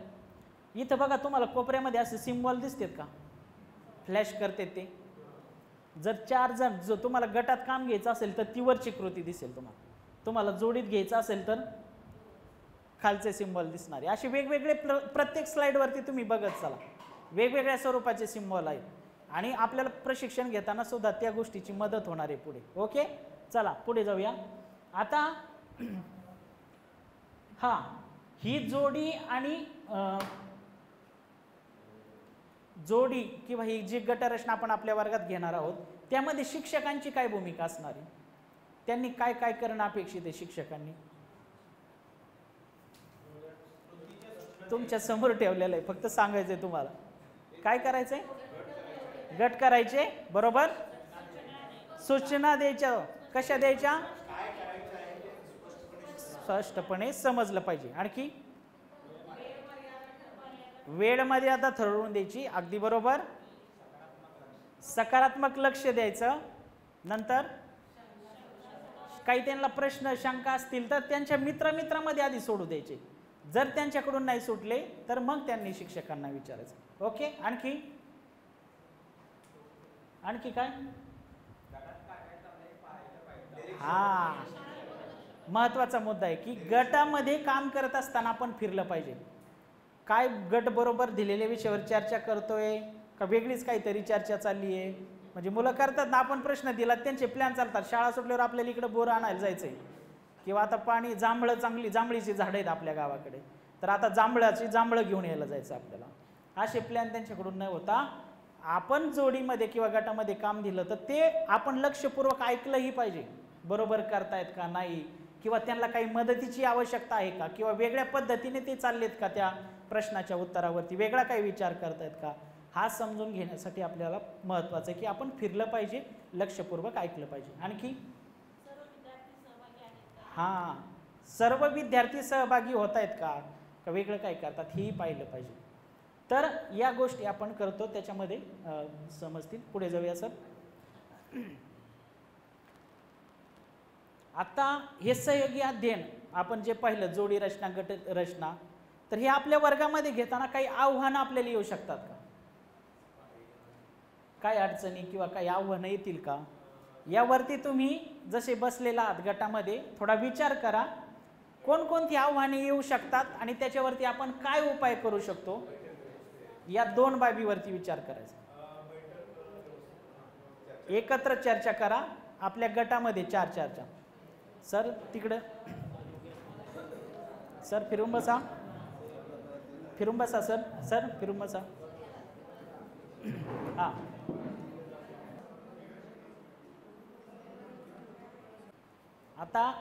इथं बघा तुम्हाला कोपऱ्यामध्ये असे सिम्बॉल दिसतात का, फ्लॅश करते ते. जर 4 जण जो तुम्हाला गटात काम घ्यायचं असेल तर ती वरची कृती दिसेल, तुम्हाला जोडीत घ्यायचं असेल तर खालचे सिम्बॉल दिसणारे. असे वेगवेगळे प्रत्येक स्लाईडवरती तुम्ही बघत चला, वेगवेगळ्या स्वरूपाचे सिम्बॉल आहेत आणि आपल्याला प्रशिक्षण घेताना सुद्धा त्या गोष्टीची मदत होणार आहे पुढे. ओके, चला पुढे जाऊया. आता हा ही जोडी आणि जोडी किंवा ही जी गटरचना आपण आपल्या वर्गात घेणार आहोत त्यामध्ये शिक्षकांची काय भूमिका असणार आहे, त्यांनी काय काय करणं अपेक्षित आहे शिक्षकांनी. तुमच्या समोर ठेवलेलं आहे, फक्त सांगायचंय तुम्हाला काय करायचंय. गट करायचे, बरोबर. सूचना द्यायच्या, कशा द्यायच्या, स्पष्टपणे समजलं पाहिजे. आणखी वेळ मर्यादा ठरवून द्यायची, अगदी बरोबर. सकारात्मक लक्ष द्यायचं. नंतर काही त्यांना प्रश्न शंका असतील तर त्यांच्या मित्रामध्ये आधी सोडू द्यायचे. जर त्यांच्याकडून नाही सुटले तर मग त्यांनी शिक्षकांना विचारायचं. ओके, आणखी काय. हा महत्वाचा मुद्दा आहे की गटामध्ये काम करत असताना आपण फिरलं पाहिजे. काय गट बरोबर दिलेल्या विषयावर चर्चा करतोय का वेगळीच काहीतरी चर्चा चालली आहे. म्हणजे मुलं करतात ना, आपण प्रश्न दिला त्यांचे प्लॅन चालतात. शाळा सुटल्यावर आपल्याला इकडे बोर आणायला जायचंय किंवा आता पाणी जांभळीची झाडं आहेत आपल्या गावाकडे, तर आता जांभळं घेऊन यायला जायचं आपल्याला. असे प्लॅन त्यांच्याकडून न होता आपण जोडीमध्ये किंवा गटामध्ये काम दिलं तर ते आपण लक्षपूर्वक ऐकलंही पाहिजे. बरोबर करतायत का नाही, किंवा त्यांना काही मदतीची आवश्यकता आहे का, किंवा वेगळ्या पद्धतीने ते चाललेत का त्या प्रश्नाच्या उत्तरावरती, वेगळा काही विचार करतायत का, हा समजून घेण्यासाठी आपल्याला महत्त्वाचं आहे की आपण फिरलं पाहिजे, लक्षपूर्वक ऐकलं पाहिजे. आणखी हां, सर्व विद्यार्थी सहभागी होत आहेत का वेगळं काय करतात हेही पाहिलं पाहिजे. तर या गोष्टी आपण करतो त्याच्यामध्ये समजतील. पुढे जाऊया सर. आता हे सहयोगी अध्ययन आपण जे पाहिलं, जोडी रचना, गट रचना, तर हे आपल्या वर्गामध्ये घेताना काही आव्हानं आपल्याला येऊ शकतात का, काय अडचणी किंवा काही आव्हानं येतील का, यावरती तुम्ही जसे बसलेला आहात गटामध्ये थोडा विचार करा. कोणकोणती आव्हाने येऊ शकतात आणि त्याच्यावरती आपण काय उपाय करू शकतो, या 2 बाबीवरती विचार करायचा. एकत्र चर्चा करा आपल्या गटामध्ये, 4 चर्चा. सर तिकडं, सर फिरून बसा सर फिरून बसा. हां, आता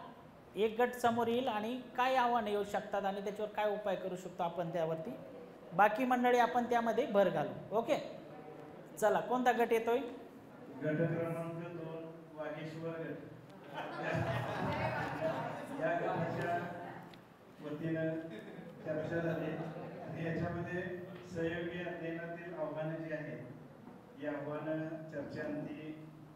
एक गट समोर येईल आणि काय आव्हानं येऊ शकतात आणि त्याच्यावर काय उपाय करू शकतो आपण त्यावरती. बाकी मंडळी आपण त्यामध्ये भर घालू. ओके, चला कोणता गट येतोय. गट क्रमांक 2 वागेश्वर गट. या गटाच्या वतीनं चर्चा झाली आणि याच्यामध्ये सहयोगी अध्ययनातील आव्हानं जी आहेत ही आव्हानं चर्चांती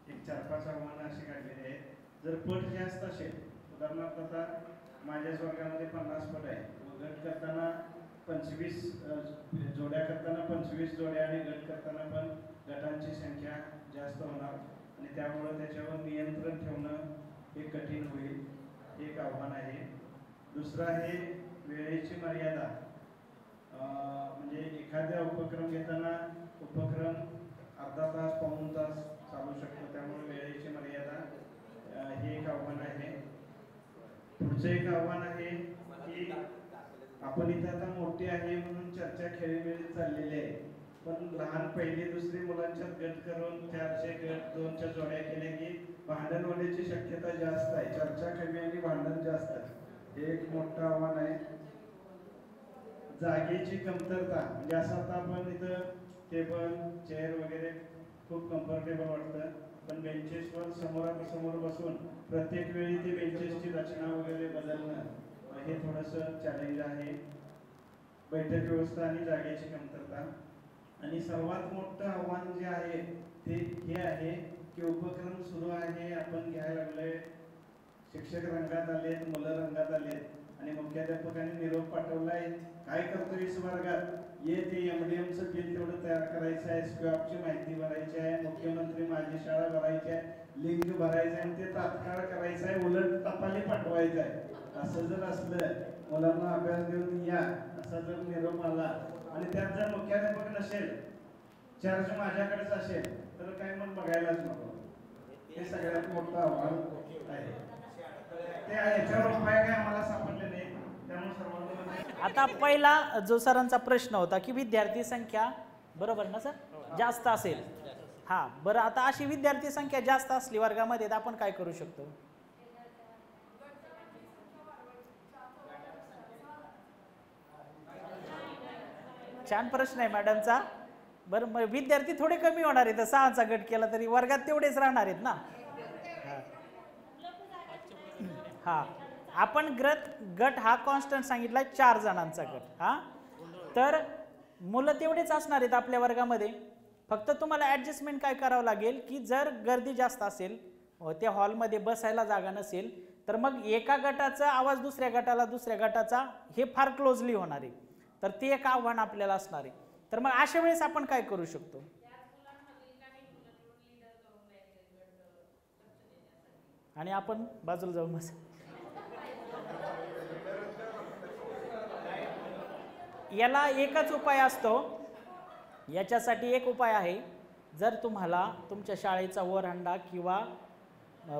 एक 4-5 आव्हानं अशी काढलेली आहेत. जर पट जास्त असेल, उदाहरणार्थ आता माझ्याच वर्गामध्ये 50 पट आहे, गट करताना 25 जोड्या करताना 25 जोड्या आणि गट करताना पण गटांची संख्या जास्त होणार आणि त्यामुळे त्याच्यावर नियंत्रण ठेवणं हे कठीण होईल, एक आव्हान आहे. दुसरं आहे वेळेची मर्यादा. म्हणजे एखादा उपक्रम घेताना उपक्रम अर्धा तास पाऊण तास चालू शकतो, त्यामुळे वेळेची मर्यादा हे एक आव्हान आहे. पुढचं एक आव्हान आहे की आपण इथं आता मोठे आहे म्हणून चर्चा खेळीमेळी चाललेली आहे, पण लहान पहिली दुसरी मुलांच्यात गट करून 400 गट 2च्या जोड्या केल्या की भांडण होण्याची शक्यता जास्त आहे. चर्चा कमी आणि भांडण जास्त आहे. हे एक मोठं आव्हान आहे. जागेची कमतरता, म्हणजे असं आता आपण इथं टेबल चेअर वगैरे खूप कम्फर्टेबल वाटतं, पण बेंचेसवर समोरासमोर बसून प्रत्येक वेळी ती बेंचेसची रचना वगैरे बदलणं हे थोडंसं चॅलेंज आहे. बैठक व्यवस्था आणि जागेची कमतरता. आणि सर्वात मोठं आव्हान जे आहे ते हे आहे की उपक्रम सुरू आहे, आपण घ्यायला लागलोय, शिक्षक रंगात आलेत, मुलं रंगात आलेत आणि मुख्याध्यापकांनी निरोप पाठवलाय, काय करतो इस वर्गात, ये ते MDMचं बिल तेवढं तयार करायचं आहे, स्क्वॅपची माहिती भरायची आहे, मुख्यमंत्री माझी शाळा भरायची आहे, लिंक भरायचं आहे आणि ते तात्काळ करायचं आहे, उलट टपाली पाठवायचं आहे. असं जर असलं, मुलांना अभ्यास देऊन या असा जर निरोप आला आणि त्यात जर मुख्याध्यापक नसेल, चार्ज माझ्याकडेच असेल, तर काय मग बघायलाच नको. हे सगळ्यात मोठं आव्हान आहे. ते याच्यावर उपाय काय आम्हाला सापडले नाही, त्यामुळे सर्वांना आता पहिला जो सरांचा प्रश्न होता की विद्यार्थी संख्या बरोबर ना सर जास्त असेल. हा बरं, आता अशी विद्यार्थी संख्या जास्त असली वर्गामध्ये तर आपण काय करू शकतो? छान प्रश्न आहे मॅडमचा. बरं, मग विद्यार्थी थोडे कमी होणार आहेत, 6चा गट केला तरी वर्गात तेवढेच राहणार आहेत ना. हा आपण गट हा कॉन्स्टंट सांगितला 4 जणांचा गट. हा तर मुलं तेवढेच असणार आहेत आपल्या वर्गामध्ये. फक्त तुम्हाला ॲडजस्टमेंट काय करावं लागेल की जर गर्दी जास्त असेल, त्या हॉलमध्ये बसायला जागा नसेल, तर मग एका गटाचा आवाज दुसऱ्या गटाला, दुसऱ्या गटाचा हे फार क्लोजली होणार आहे. तर ते एक आव्हान आपल्याला असणार आहे. तर मग अशा वेळेस आपण काय करू शकतो? आणि आपण बाजूला जाऊ मग. याला एकच उपाय असतो. याच्यासाठी एक उपाय आहे. जर तुम्हाला तुमच्या शाळेचा वरहंडा किंवा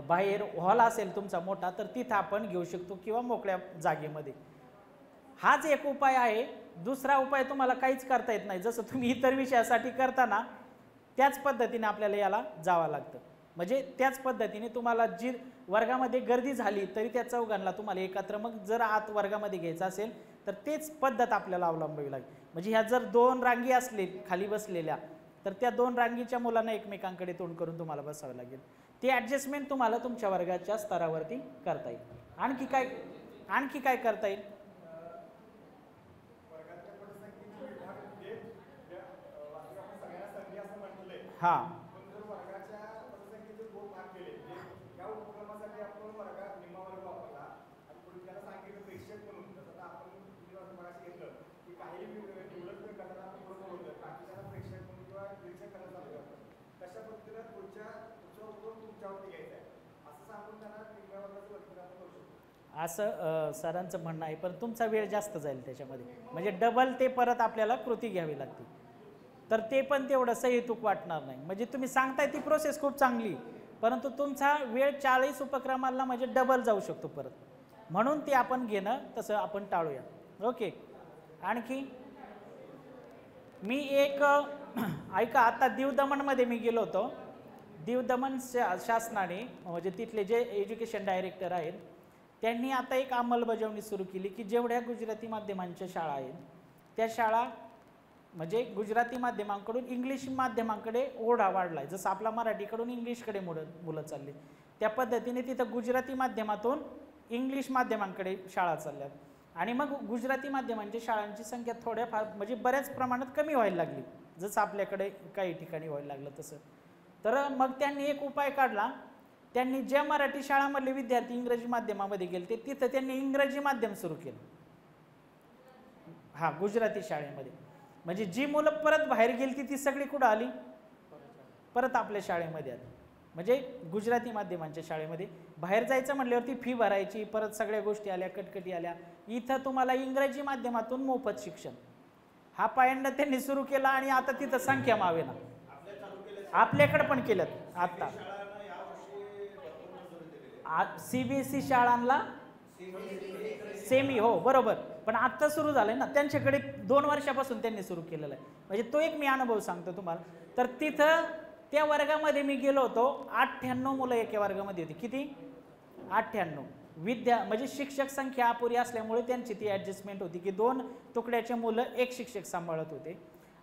बाहेर हॉल असेल तुमचा मोठा, तर तिथं आपण घेऊ शकतो किंवा मोकळ्या जागेमध्ये. हाच एक उपाय आहे. दुसरा उपाय तुम्हाला काहीच करता येत नाही. जसं तुम्ही इतर विषयासाठी करताना त्याच पद्धतीने आपल्याला याला जावं लागतं. म्हणजे त्याच पद्धतीने तुम्हाला जी वर्गामध्ये गर्दी झाली तरी त्या चौघांना तुम्हाला एकत्र, मग जर आत वर्गामध्ये घ्यायचं असेल तर तेच पद्धत आपल्याला अवलंबावी लागेल. म्हणजे ह्या जर 2 रांगी असले खाली बसलेल्या, तर त्या 2 रांगीच्या मुलांना एकमेकांकडे तोंड करून तुम्हाला बसावं लागेल. ते ॲडजस्टमेंट तुम्हाला तुमच्या वर्गाच्या स्तरावरती करता येईल. आणखी काय करता येईल? हां असं सरांचं म्हणणं आहे. पण तुमचा वेळ जास्त जाईल त्याच्यामध्ये, म्हणजे डबल ते परत आपल्याला कृती घ्यावी लागते. तर ते पण तेवढं सहेतुक वाटणार नाही. म्हणजे तुम्ही सांगताय ती प्रोसेस खूप चांगली, परंतु तुमचा वेळ 40 उपक्रमाला म्हणजे डबल जाऊ शकतो परत. म्हणून ते आपण घेणं तसं आपण टाळूया. ओके. आणखी मी एक ऐका, आता दीव दमणमध्ये मी गेलो होतो. दीव दमण शासनाने म्हणजे तिथले जे एज्युकेशन डायरेक्टर आहेत त्यांनी आता एक अंमलबजावणी सुरू केली की जेवढ्या गुजराती माध्यमांच्या शाळा आहेत त्या शाळा म्हणजे गुजराती माध्यमांकडून इंग्लिश माध्यमांकडे ओढा वाढला आहे. जसं आपला मराठीकडून इंग्लिशकडे मुलं चालली, त्या पद्धतीने तिथं गुजराती माध्यमातून इंग्लिश माध्यमांकडे शाळा चालल्यात. आणि मग गुजराती माध्यमांच्या शाळांची संख्या थोड्याफार म्हणजे बऱ्याच प्रमाणात कमी व्हायला लागली, जसं आपल्याकडे काही ठिकाणी व्हायला लागलं तसं. तर मग त्यांनी एक उपाय काढला. त्यांनी ज्या मराठी शाळांमधले विद्यार्थी इंग्रजी माध्यमामध्ये गेले तिथं त्यांनी इंग्रजी माध्यम सुरू केलं. हा गुजराती शाळेमध्ये. म्हणजे जी मुलं परत बाहेर गेली ती सगळी कुठं आली? परत आपल्या शाळेमध्ये आली. म्हणजे गुजराती माध्यमांच्या शाळेमध्ये बाहेर जायचं म्हटल्यावरती फी भरायची, परत सगळ्या गोष्टी आल्या, कटकटी आल्या. इथं तुम्हाला इंग्रजी माध्यमातून मोफत शिक्षण हा पायंडा त्यांनी सुरू केला आणि आता तिथं संख्या मावेना. आपल्याकडे पण केलं. आता CBSE शाळांना सेमी, हो बरोबर, पण आत्ता सुरू झालंय ना त्यांच्याकडे, 2 वर्षापासून त्यांनी सुरू केलेलं आहे. म्हणजे तो एक मी अनुभव सांगतो तुम्हाला. तर तिथं त्या वर्गामध्ये मी गेलो होतो, 98 मुलं एका वर्गामध्ये होती. किती? 98. म्हणजे शिक्षक संख्या अपुरी असल्यामुळे त्यांची ती ॲडजस्टमेंट होती की 2 तुकड्याचे मुलं एक शिक्षक सांभाळत होते.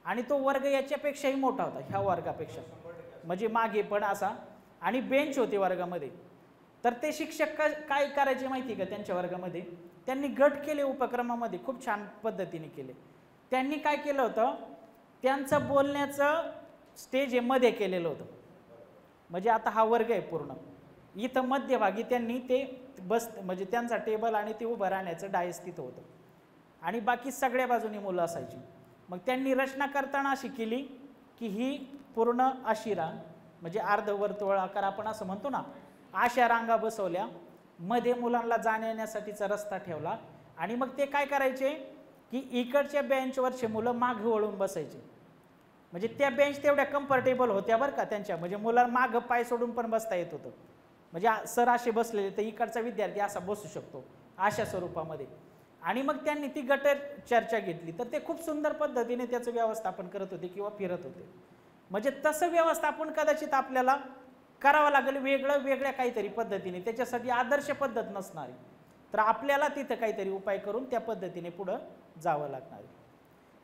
आणि तो वर्ग याच्यापेक्षाही मोठा होता, ह्या वर्गापेक्षा, म्हणजे मागे पण असा, आणि बेंच होते वर्गामध्ये. तर ते शिक्षक काय करायचे माहिती का त्यांच्या वर्गामध्ये? त्यांनी गट केले उपक्रमामध्ये, खूप छान पद्धतीने केले. त्यांनी काय केलं होतं, त्यांचं बोलण्याचं स्टेज हे मध्ये केलेलं होतं. म्हणजे आता हा वर्ग आहे पूर्ण, इथं मध्यभागी त्यांनी ते म्हणजे त्यांचा टेबल आणि ते उभं राहण्याचं डायस तिथं होतं, आणि बाकी सगळ्या बाजूनी मुलं असायची. मग त्यांनी रचना करताना अशी केली की ही पूर्ण अशी रांग, म्हणजे अर्धवर्तुळाकार आपण असं म्हणतो ना, अशा रांगा बसवल्या, मध्ये मुलांना जाण्या येण्यासाठीचा रस्ता ठेवला. आणि मग ते काय करायचे की इकडच्या बेंचवरचे मुलं मागं वळून बसायचे. म्हणजे त्या बेंच तेवढ्या कम्फर्टेबल होत्या बरं का त्यांच्या, म्हणजे मुलांना मागं पाय सोडून पण बसता येत होतं. म्हणजे सर असे बसलेले तर इकडचा विद्यार्थी असा बसू शकतो अशा स्वरूपामध्ये. आणि मग त्यांनी ती गट चर्चा घेतली, तर ते खूप सुंदर पद्धतीने त्याचं व्यवस्थापन करत होते किंवा फिरत होते. म्हणजे तसं व्यवस्थापन कदाचित आपल्याला करावं लागेल वेगळ्या काहीतरी पद्धतीने, त्याच्यासाठी आदर्श पद्धत नसणारी. तर आपल्याला तिथं काहीतरी उपाय करून त्या पद्धतीने पुढं जावं लागणार आहे.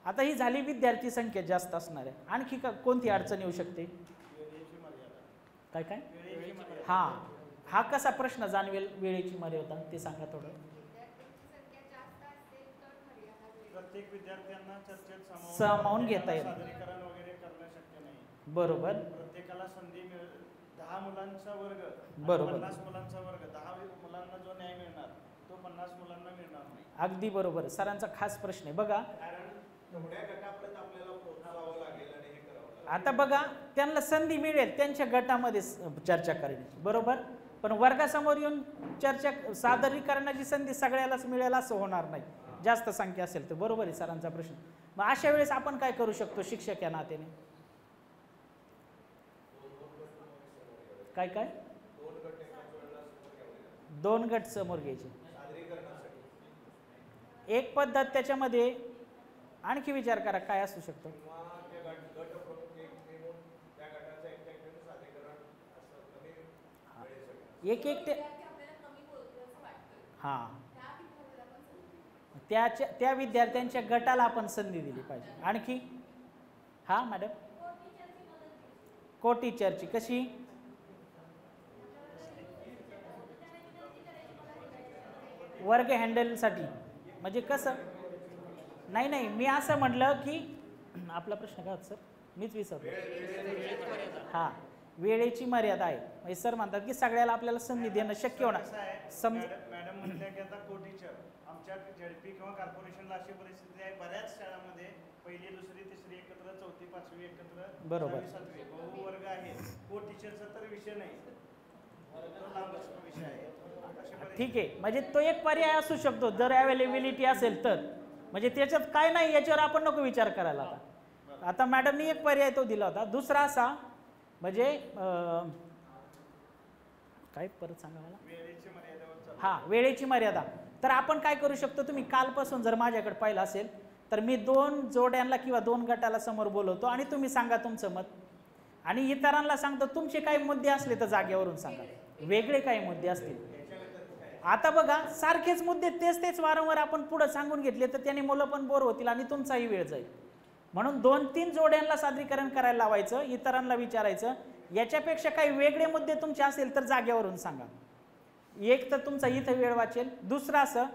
आता ही झाली विद्यार्थी संख्या जास्त असणार आहे. आणखी कोणती अडचण येऊ शकते? काय? हा कसा प्रश्न जाणवेल वेळेची मर्यादा, ते सांगा थोडं. प्रत्येक विद्यार्थ्यांना चर्चेत सामावून घेता येईल, सादरीकरण वगैरे करणं शक्य नाही. बरोबर. प्रत्येकाला संधी 10 मुलांचा वर्ग, बरोबर, 50 मुलांचा वर्ग, 10 मुलांना जो न्याय मिळणार तो 50 मुलांना मिळणार नाही. अगदी बरोबर. सरांचा खास प्रश्न आहे बघा. आता बघा, त्यांना संधी मिळेल त्यांच्या गटामध्ये चर्चा करण्याची, बरोबर, पण वर्गासमोर येऊन चर्चा सादरीकरणाची संधी सगळ्यालाच मिळेल असं होणार नाही, जास्त संख्या असेल तर. बरोबर आहे सरांचा प्रश्न. मग अशा वेळेस आपण काय करू शकतो शिक्षक या नात्याने? काय 2 गट समोर घ्यायचे. एक पद्धत त्याच्यामध्ये आणखी विचार करा काय असू शकतो. एक हां, त्या विद्यार्थ्यांच्या गटाला आपण संधी दिली पाहिजे. आणखी हां मॅडम, को टीचरची कशी? वर्ग हँडलसाठी. म्हणजे कसं? नाही, मी असं म्हटलं की आपला प्रश्न काय होता सर, मीच विसरलो. हां, वेळेची मर्यादा आहे. म्हणजे सर म्हणतात की सगळ्याला आपल्याला संधी देणं शक्य होणार. मॅडम म्हणल्या की आता को टीचर, आमच्या झेडपी किंवा कॉर्पोरेशनला अशी परिस्थिती आहे, बऱ्याच शाळांमध्ये 1ली, 2री, 3री एकत्र, 4थी, 5वी एकत्र, बरोबर, 6वी, 7वी बहु वर्ग आहे. को टीचरचा तर विषय नाही, विषय आहे. ठीक आहे, म्हणजे तो एक पर्याय असू शकतो जर अवेलेबिलिटी असेल तर. म्हणजे त्याच्यात काय नाही, याच्यावर आपण नको विचार करायला. आता मॅडमनी एक पर्याय तो दिला होता. दुसरा असा म्हणजे काय परत सांगा मला. हां, वेळेची मर्यादा. तर आपण काय करू शकतो, तुम्ही कालपासून जर माझ्याकडे पाहिलं असेल तर मी 2 जोड्यांना किंवा 2 गटाला समोर बोलवतो आणि तुम्ही सांगा तुमचं मत, आणि इतरांना सांगतो तुमचे काही मुद्दे असले तर जागेवरून सांगा, वेगळे काही मुद्दे असतील. आता बघा, सारखेच मुद्दे तेच वारंवार आपण पुढे सांगून घेतले तर त्याने मुलं पण बोर होतील आणि तुमचाही वेळ जाईल. म्हणून 2-3 जोड्यांना सादरीकरण करायला लावायचं, इतरांना विचारायचं, याच्यापेक्षा काही वेगळे मुद्दे तुमचे असेल तर जागेवरून सांगा. एक तर तुमचा इथं वेळ वाचेल. दुसरं असं,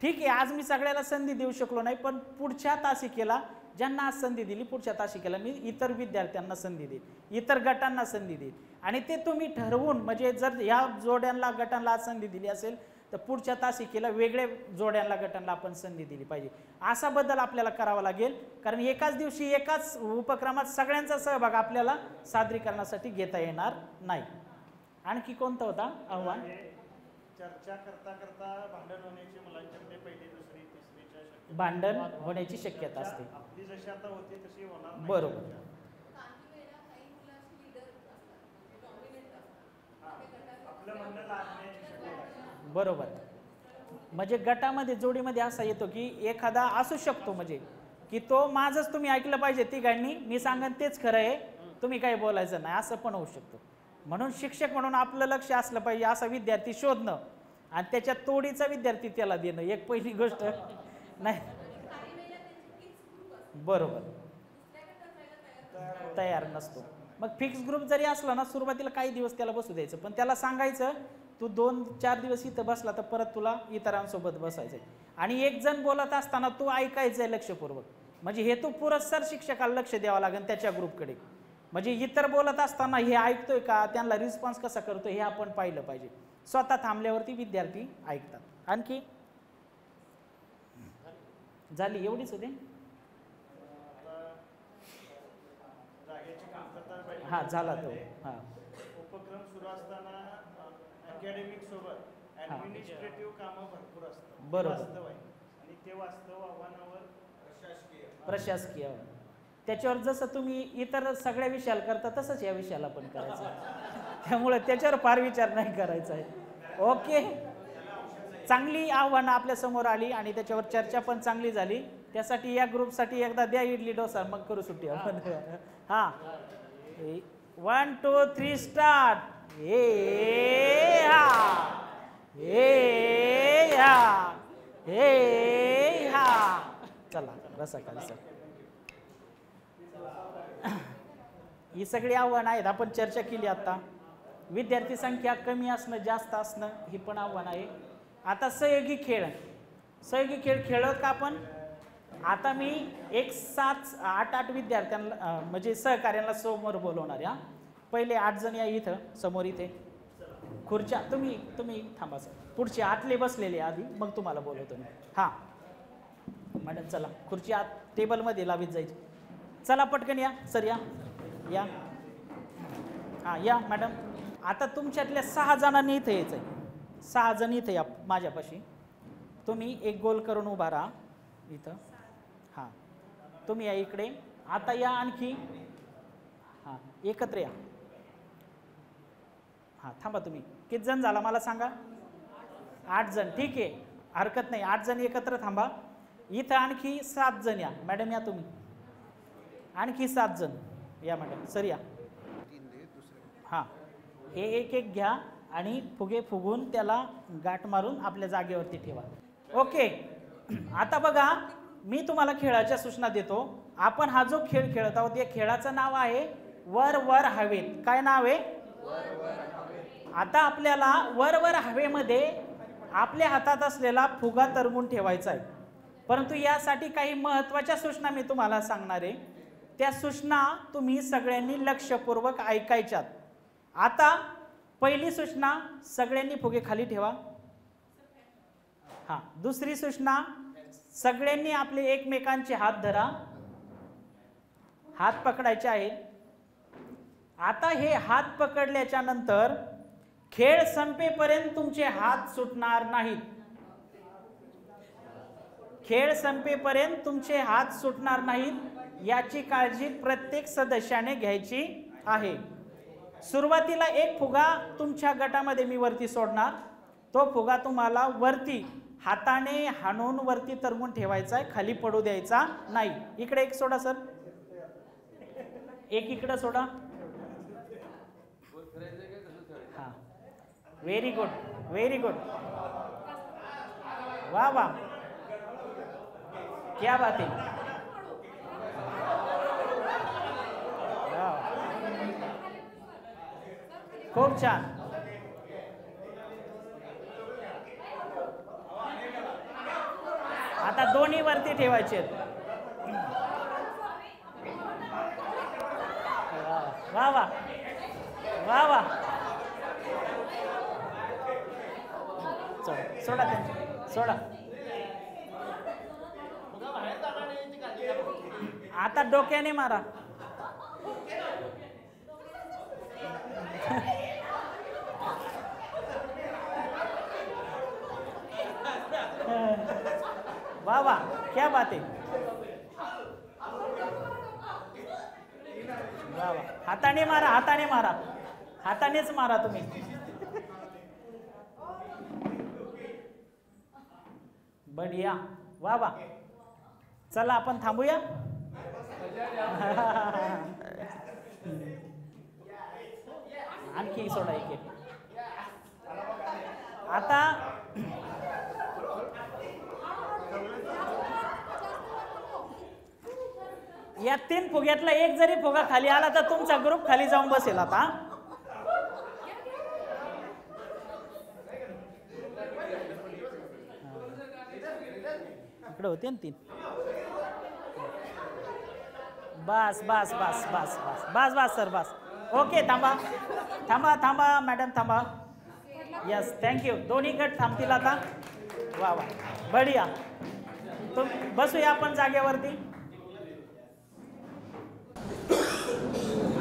ठीक आहे आज मी सगळ्याला संधी देऊ शकलो नाही, पण पुढच्या तासिकेला ज्यांना आज संधी दिली पुढच्या तासिकेला मी इतर विद्यार्थ्यांना संधी देईल, इतर गटांना संधी देईल. आणि ते तुम्ही ठरवून, म्हणजे जर ह्या जोड्यांना गटांना आज संधी दिली असेल तर पुढच्या तासिकेला वेगळ्या जोड्यांना गटांना आपण संधी दिली पाहिजे. असा बदल आपल्याला करावा लागेल, कारण एकाच दिवशी एकाच उपक्रमात सगळ्यांचा सहभाग आपल्याला सादरीकरणासाठी घेता येणार नाही. आणखी कोणतं होता आव्हान? चर्चा करता भांडण होण्याची मुलांच्यामध्ये 1ली, 2री, 3रीच्या शक्यता, भांडण होण्याची शक्यता असते. आपली जशी आता होती तशी होणार नाही. बरोबर, आपलं म्हणणं लागण्याची शक्यता. बरोबर. म्हणजे गटामध्ये जोडीमध्ये असा येतो की एखादा असू शकतो म्हणजे की तो माझंच तुम्ही ऐकलं पाहिजे तिघांनी, मी सांगन तेच खरं आहे, तुम्ही काही बोलायचं नाही, असं पण होऊ शकतो. म्हणून शिक्षक म्हणून आपलं लक्ष असलं पाहिजे असा विद्यार्थी शोधणं आणि त्याच्या तोडीचा विद्यार्थी त्याला देणं, एक पहिली गोष्ट नाही. बरोबर, तयार नसतो. मग फिक्स ग्रुप जरी असला ना, सुरुवातीला काही दिवस त्याला बसू द्यायचं, पण त्याला सांगायचं तू 2-4 दिवस इथं बसला तर परत तुला इतरांसोबत बसायचं आहे. आणि एक जण बोलत असताना तू ऐकायचं आहे लक्षपूर्वक. म्हणजे हे तू पुरस्कार शिक्षकाला लक्ष द्यावं लागेल त्याच्या ग्रुपकडे. म्हणजे इतर बोलत असताना हे ऐकतोय का, त्यांना रिस्पॉन्स कसा करतोय हे आपण पाहिलं पाहिजे. स्वतः थांबल्यावरती विद्यार्थी ऐकतात. आणखी झाली एवढीच होते. हा झाला तो. हा उपक्रम सुरू असताना अकॅडमिक सोबत ऍडमिनिस्ट्रेटिव्ह कामं भरपूर असतात. बरोबर. वास्तव आहे आणि ते वास्तव आव्हानावर प्रशासकीय त्याच्यावर जसं तुम्ही इतर सगळ्या विषयाला करता तसंच या विषयाला पण करायचं आहे. त्यामुळे त्याच्यावर फार विचार नाही करायचा आहे. ओके, चांगली आव्हानं आपल्या समोर आली आणि त्याच्यावर चर्चा पण चांगली झाली. त्यासाठी या ग्रुपसाठी एकदा द्या इडली डोसा, मग करू सुट्टी आपण. हां 1 2 3 स्टार्ट. हे हा हे हा हे हा. चला बसा खाली सर. ही सगळी आव्हानं आहेत, आपण चर्चा केली. आता विद्यार्थी संख्या कमी असणं जास्त असणं ही पण आव्हान आहे. आता सहयोगी खेळ, सहयोगी खेळ खेळत का आपण. आता मी एक 7-8 विद्यार्थ्यांना म्हणजे सहकार्यांना समोर बोलवणार या. पहिले 8 जण या इथं समोर, इथे खुर्च्या. तुम्ही थांबा सर, पुढचे आतले बसलेले आधी, मग तुम्हाला बोलवतो मी. हां मॅडम चला, खुर्ची आत टेबलमध्ये लावीत जायची. चला पटकन या सर, या हां या मॅडम. आता तुमच्यातल्या 6 जणांनी इथं यायचं आहे. 6 जण इथं या माझ्यापाशी. तुम्ही एक गोल करून उभा राहा इथं. हां तुम्ही या इकडे. आता या आणखी. हां एकत्र या. हां थांबा, तुम्ही किती जण झाला मला सांगा. 8 जण, ठीक आहे, हरकत नाही. 8 जण एकत्र थांबा. इथं आणखी 7 जण या. मॅडम या तुम्ही. आणखी 7 जण या मॅडम. सर या. हां हे एक घ्या आणि फुगे फुगून त्याला गाठ मारून आपल्या जागेवरती ठेवा. ओके, आता बघा मी तुम्हाला खेळाच्या सूचना देतो. आपण हा जो खेळ खेळत आहोत या खेळाचं नाव आहे वर वर हवेत. काय नाव आहे. आता आपल्याला वर वर हवेमध्ये आपल्या हातात असलेला फुगा तरंगून ठेवायचा आहे. परंतु यासाठी काही महत्त्वाच्या सूचना मी तुम्हाला सांगणार आहे. त्या सूचना तुम्ही सगळ्यांनी लक्षपूर्वक ऐकायच्यात. आता पहिली सूचना, सगळ्यांनी फुगे खाली ठेवा. हां दुसरी सूचना, सगळ्यांनी आपले एकमेकांचे हात धरा. हात पकडायचे आहेत. आता हे हात पकडल्याच्या नंतर खेळ संपेपर्यंत तुमचे हात सुटणार नाहीत. खेळ संपेपर्यंत तुमचे हात सुटणार नाहीत याची काळजी प्रत्येक सदस्याने घ्यायची आहे. सुरुवातीला एक फुगा तुमच्या गटामध्ये मी वरती सोडणार. तो फुगा तुम्हाला वरती हाताने हाणून वरती तरंगून ठेवायचा आहे, खाली पडू द्यायचा नाही. इकडे एक सोडा सर, एक इकडे सोडा. हां व्हेरी गुड, व्हेरी गुड. वाह वाह, क्या बात आहे. खूप छान. आता दोन्ही वरती ठेवायचे. वा वा वा वा. सोडा त्यांची, सोडा. आता डोक्याने मारा. वाह वाह, क्या बात है. वाह वाह, हाताने मारा, हाताने मारा, हातानेच मारा तुम्ही. बढिया, वा वा. चला आपण थांबूया. आणखी सोडा एक. आता या 3 फुग्यातला एक जरी फुगा खाली आला तर तुमचा ग्रुप खाली जाऊन बसेल. आता इकडे होते ना 3. बस बस बस बस बस बस बस सर बस. ओके, थांबा थांबा थांबा मॅडम थांबा. Yes, thank you. दोन्ही गट थांबतील आता. वा वा, बढिया. बसूया आपण जागेवरती.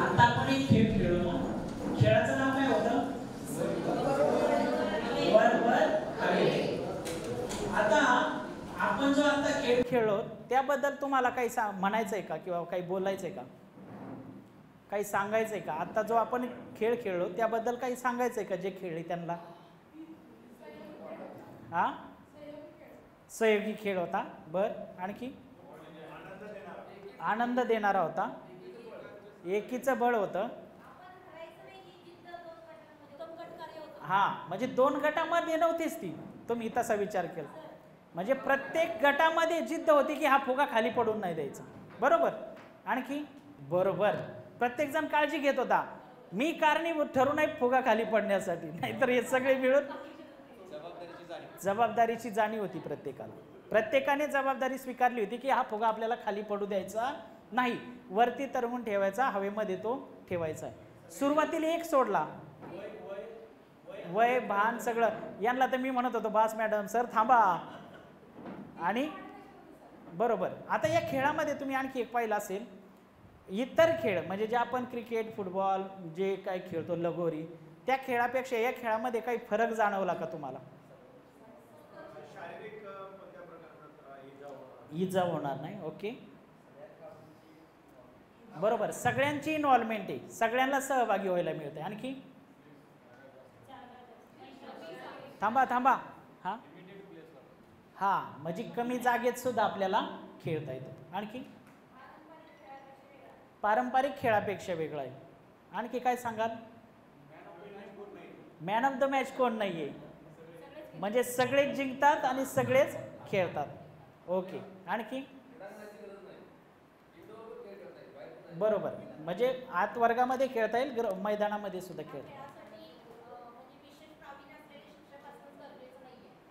आता आपण एक खेळ खेळलो. खेळाचं नाव काय होतं? वर वर हवे. आता आपण जो आता खेळ खेळलो त्याबद्दल तुम्हाला काही म्हणायचंय का किंवा काही बोलायचंय का, काही सांगायचंय का? आता जो आपण खेळ खेळलो त्याबद्दल काही सांगायचंय का जे खेळले त्यांना? हा, सहयोगी खेळ होता. बर, आणखी? आनंद देणारा होता. एकीचं बळ होतं. हा, म्हणजे 2 गटामध्ये नव्हतीच ती. तुम्ही तसा विचार केला म्हणजे प्रत्येक गटामध्ये जिद्द होती की हा फुगा खाली पडून नाही द्यायचा. बरोबर. आणखी? बरोबर. प्रत्येक जण काळजी घेत होता. मी कारणीभूत ठरू नाही फुगा खाली पडण्यासाठी, नाहीतर हे सगळे मिळून. जबाबदारीची जाणीव होती प्रत्येकाला. प्रत्येकाने जबाबदारी स्वीकारली होती की हा फुगा आपल्याला खाली पडू द्यायचा नाही, वरती तरवून ठेवायचा, हवेमध्ये तो ठेवायचा. सुरुवातीला एक सोडला. वय भान सगळं. यांना तर मी म्हणत होतो बास मॅडम सर थांबा. आणि बरोबर. आता या खेळामध्ये तुम्ही आणखी एक पाहिलं असेल, इतर खेळ म्हणजे जे आपण क्रिकेट, फुटबॉल जे काही खेळतो, लगोरी, त्या खेळापेक्षा या खेळामध्ये काही फरक जाणवला का तुम्हाला? इजा होणार नाही. ओके, बरोबर. सगळ्यांची इन्व्हॉल्वमेंट आहे, सगळ्यांना सहभागी व्हायला मिळते. आणखी? थांबा थांबा. हा हा, म्हणजे कमी जागेत सुद्धा आपल्याला खेळता येतं. आणखी? पारंपरिक खेळापेक्षा वेगळा आहे. आणखी काय सांगाल? मॅन ऑफ द मॅच कोण नाहीये, म्हणजे सगळेच जिंकतात आणि सगळेच खेळतात. ओके, आणखी? बरोबर, म्हणजे आत वर्गामध्ये खेळता येईल, मैदानामध्ये सुद्धा खेळता येईल.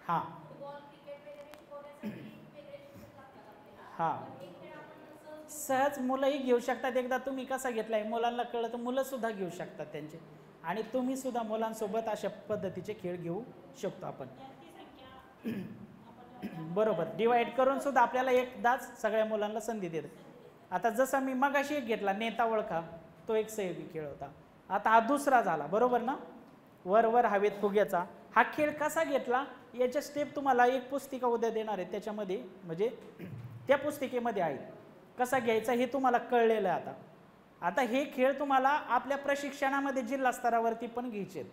हां हां, सहज मुलंही घेऊ शकतात. एकदा तुम्ही कसा घेतलाय मुलांना कळलं तर मुलं सुद्धा घेऊ शकतात त्यांचे. आणि तुम्ही सुद्धा मुलांसोबत अशा पद्धतीचे खेळ घेऊ शकतो आपण. बरोबर, डिवाइड करून सुद्धा आपल्याला एकदाच सगळ्या मुलांना संधी देते. आता जसं मी मगाशी एक घेतला नेता ओळखा, तो एक सहयोगी खेळ होता. आता हा दुसरा झाला. बरोबर ना? वर वर हवेत फुग्याचा. हा खेळ कसा घेतला याच्या स्टेप तुम्हाला एक पुस्तिका उद्या देणार आहे, त्याच्यामध्ये म्हणजे त्या पुस्तिकेमध्ये आहे. कसा घ्यायचा हे तुम्हाला कळलेलं आहे. आता हे खेळ तुम्हाला आपल्या प्रशिक्षणामध्ये जिल्हा स्तरावरती पण घ्यायचे.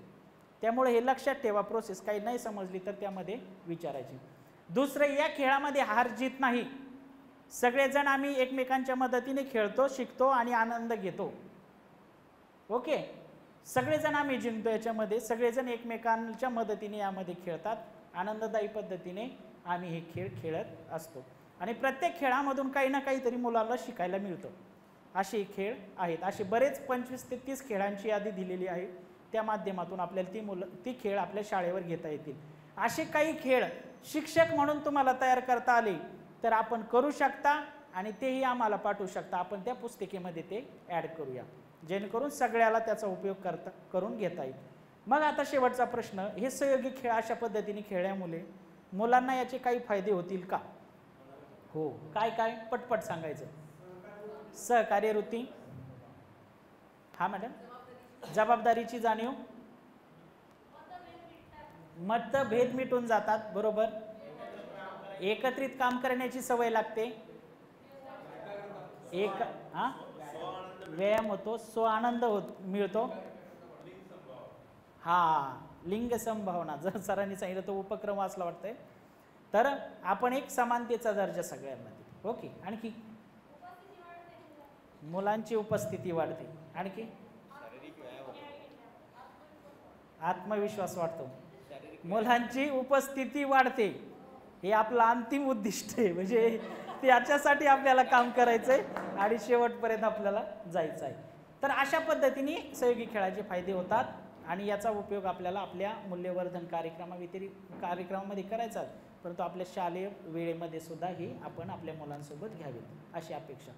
त्यामुळे हे लक्षात ठेवा. प्रोसेस काही नाही समजली तर त्यामध्ये विचारायची. दुसरं, या खेळामध्ये हार जीत नाही. सगळेजण आम्ही एकमेकांच्या मदतीने खेळतो, शिकतो आणि आनंद घेतो. ओके, सगळेजण आम्ही जिंकतो याच्यामध्ये. सगळेजण एकमेकांच्या मदतीने यामध्ये खेळतात. आनंददायी पद्धतीने आम्ही हे खेळ खेळत असतो आणि प्रत्येक खेळामधून काही ना काहीतरी मुलांना शिकायला मिळतं. असे खेळ आहेत. असे बरेच 25 ते 30 खेळांची यादी दिलेली आहे. त्या माध्यमातून आपल्याला ती खेळ आपल्या शाळेवर घेता येतील. असे काही खेळ शिक्षक म्हणून तुम्हाला तयार करता आले तर आपण करू शकता आणि तेही आम्हाला पाठवू शकता. आपण त्या पुस्तिकेमध्ये ते ॲड करूया जेणेकरून सगळ्याला त्याचा उपयोग करून घेता येईल. मग आता शेवटचा प्रश्न, हे सहयोगी खेळ अशा पद्धतीने खेळल्यामुळे मुलांना याचे काही फायदे होतील का? हो, काय काय पटपट सांगायचं. सहकार्य वृत्ती. हा मॅडम. जबाबदारीची जाणीव. मतभेद मिटून जातात. बरोबर. एकत्रित काम करण्याची सवय लागते. व्यायाम होतो, आनंद मिळतो. हा, लिंग संभावना जर सरांनी सांगितलं तो उपक्रम वाचला वाटतंय. तर आपण एक समानतेचा दर्जा सगळ्यांना देतो. ओके. आणखी मुलांची उपस्थिती वाढते. आणखी आत्मविश्वास वाढतो. मुलांची उपस्थिती वाढते हे आपलं अंतिम उद्दिष्ट आहे. म्हणजे त्याच्यासाठी आपल्याला काम करायचंय आणि शेवटपर्यंत आपल्याला जायचं आहे. तर अशा पद्धतीने सहयोगी खेळाचे फायदे होतात आणि याचा उपयोग आपल्याला आपल्या मूल्यवर्धन कार्यक्रमामध्ये करायचा, परंतु आपल्या शालेय वेळेमध्ये सुद्धा हे आपण आपल्या मुलांसोबत घ्यावेत अशी अपेक्षा.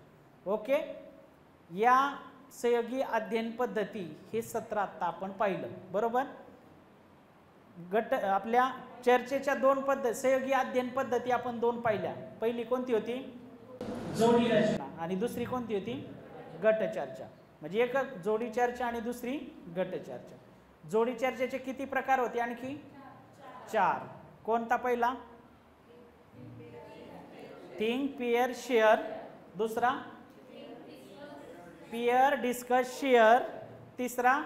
ओके. या सहयोगी अध्ययन पद्धती हे सत्र आत्ता आपण पाहिलं, बरोबर. गट आपल्या चर्चेच्या 2 पद्धती, सहयोगी अध्ययन पद्धती आपण 2 पाहिल्या. पहिली कोणती होती? जोडी रचना. आणि दुसरी कोणती होती? गट चर्चा. म्हणजे एक जोडी चर्चा आणि दुसरी गट चर्चा. जोडी चर्चेचे किती प्रकार होते? आणखी 4. कोणता पहिला? Think, pair, share. दुसरा पेअर, डिस्कस, शेअर. तिसरा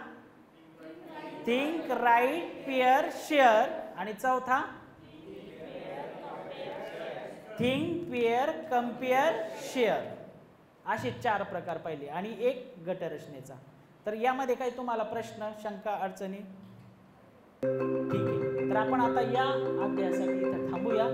थिंक, राईट, पेअर, शेअर. आणि चौथा थिंक, पेअर, कम्पेअर, शेअर. असे 4 प्रकार पाहिले आणि एक गटरचनेचा. तर यामध्ये काही तुम्हाला प्रश्न, शंका, अडचणी? ठीक आहे. तर आपण आता या अध्यायासाठी इथं थांबूया.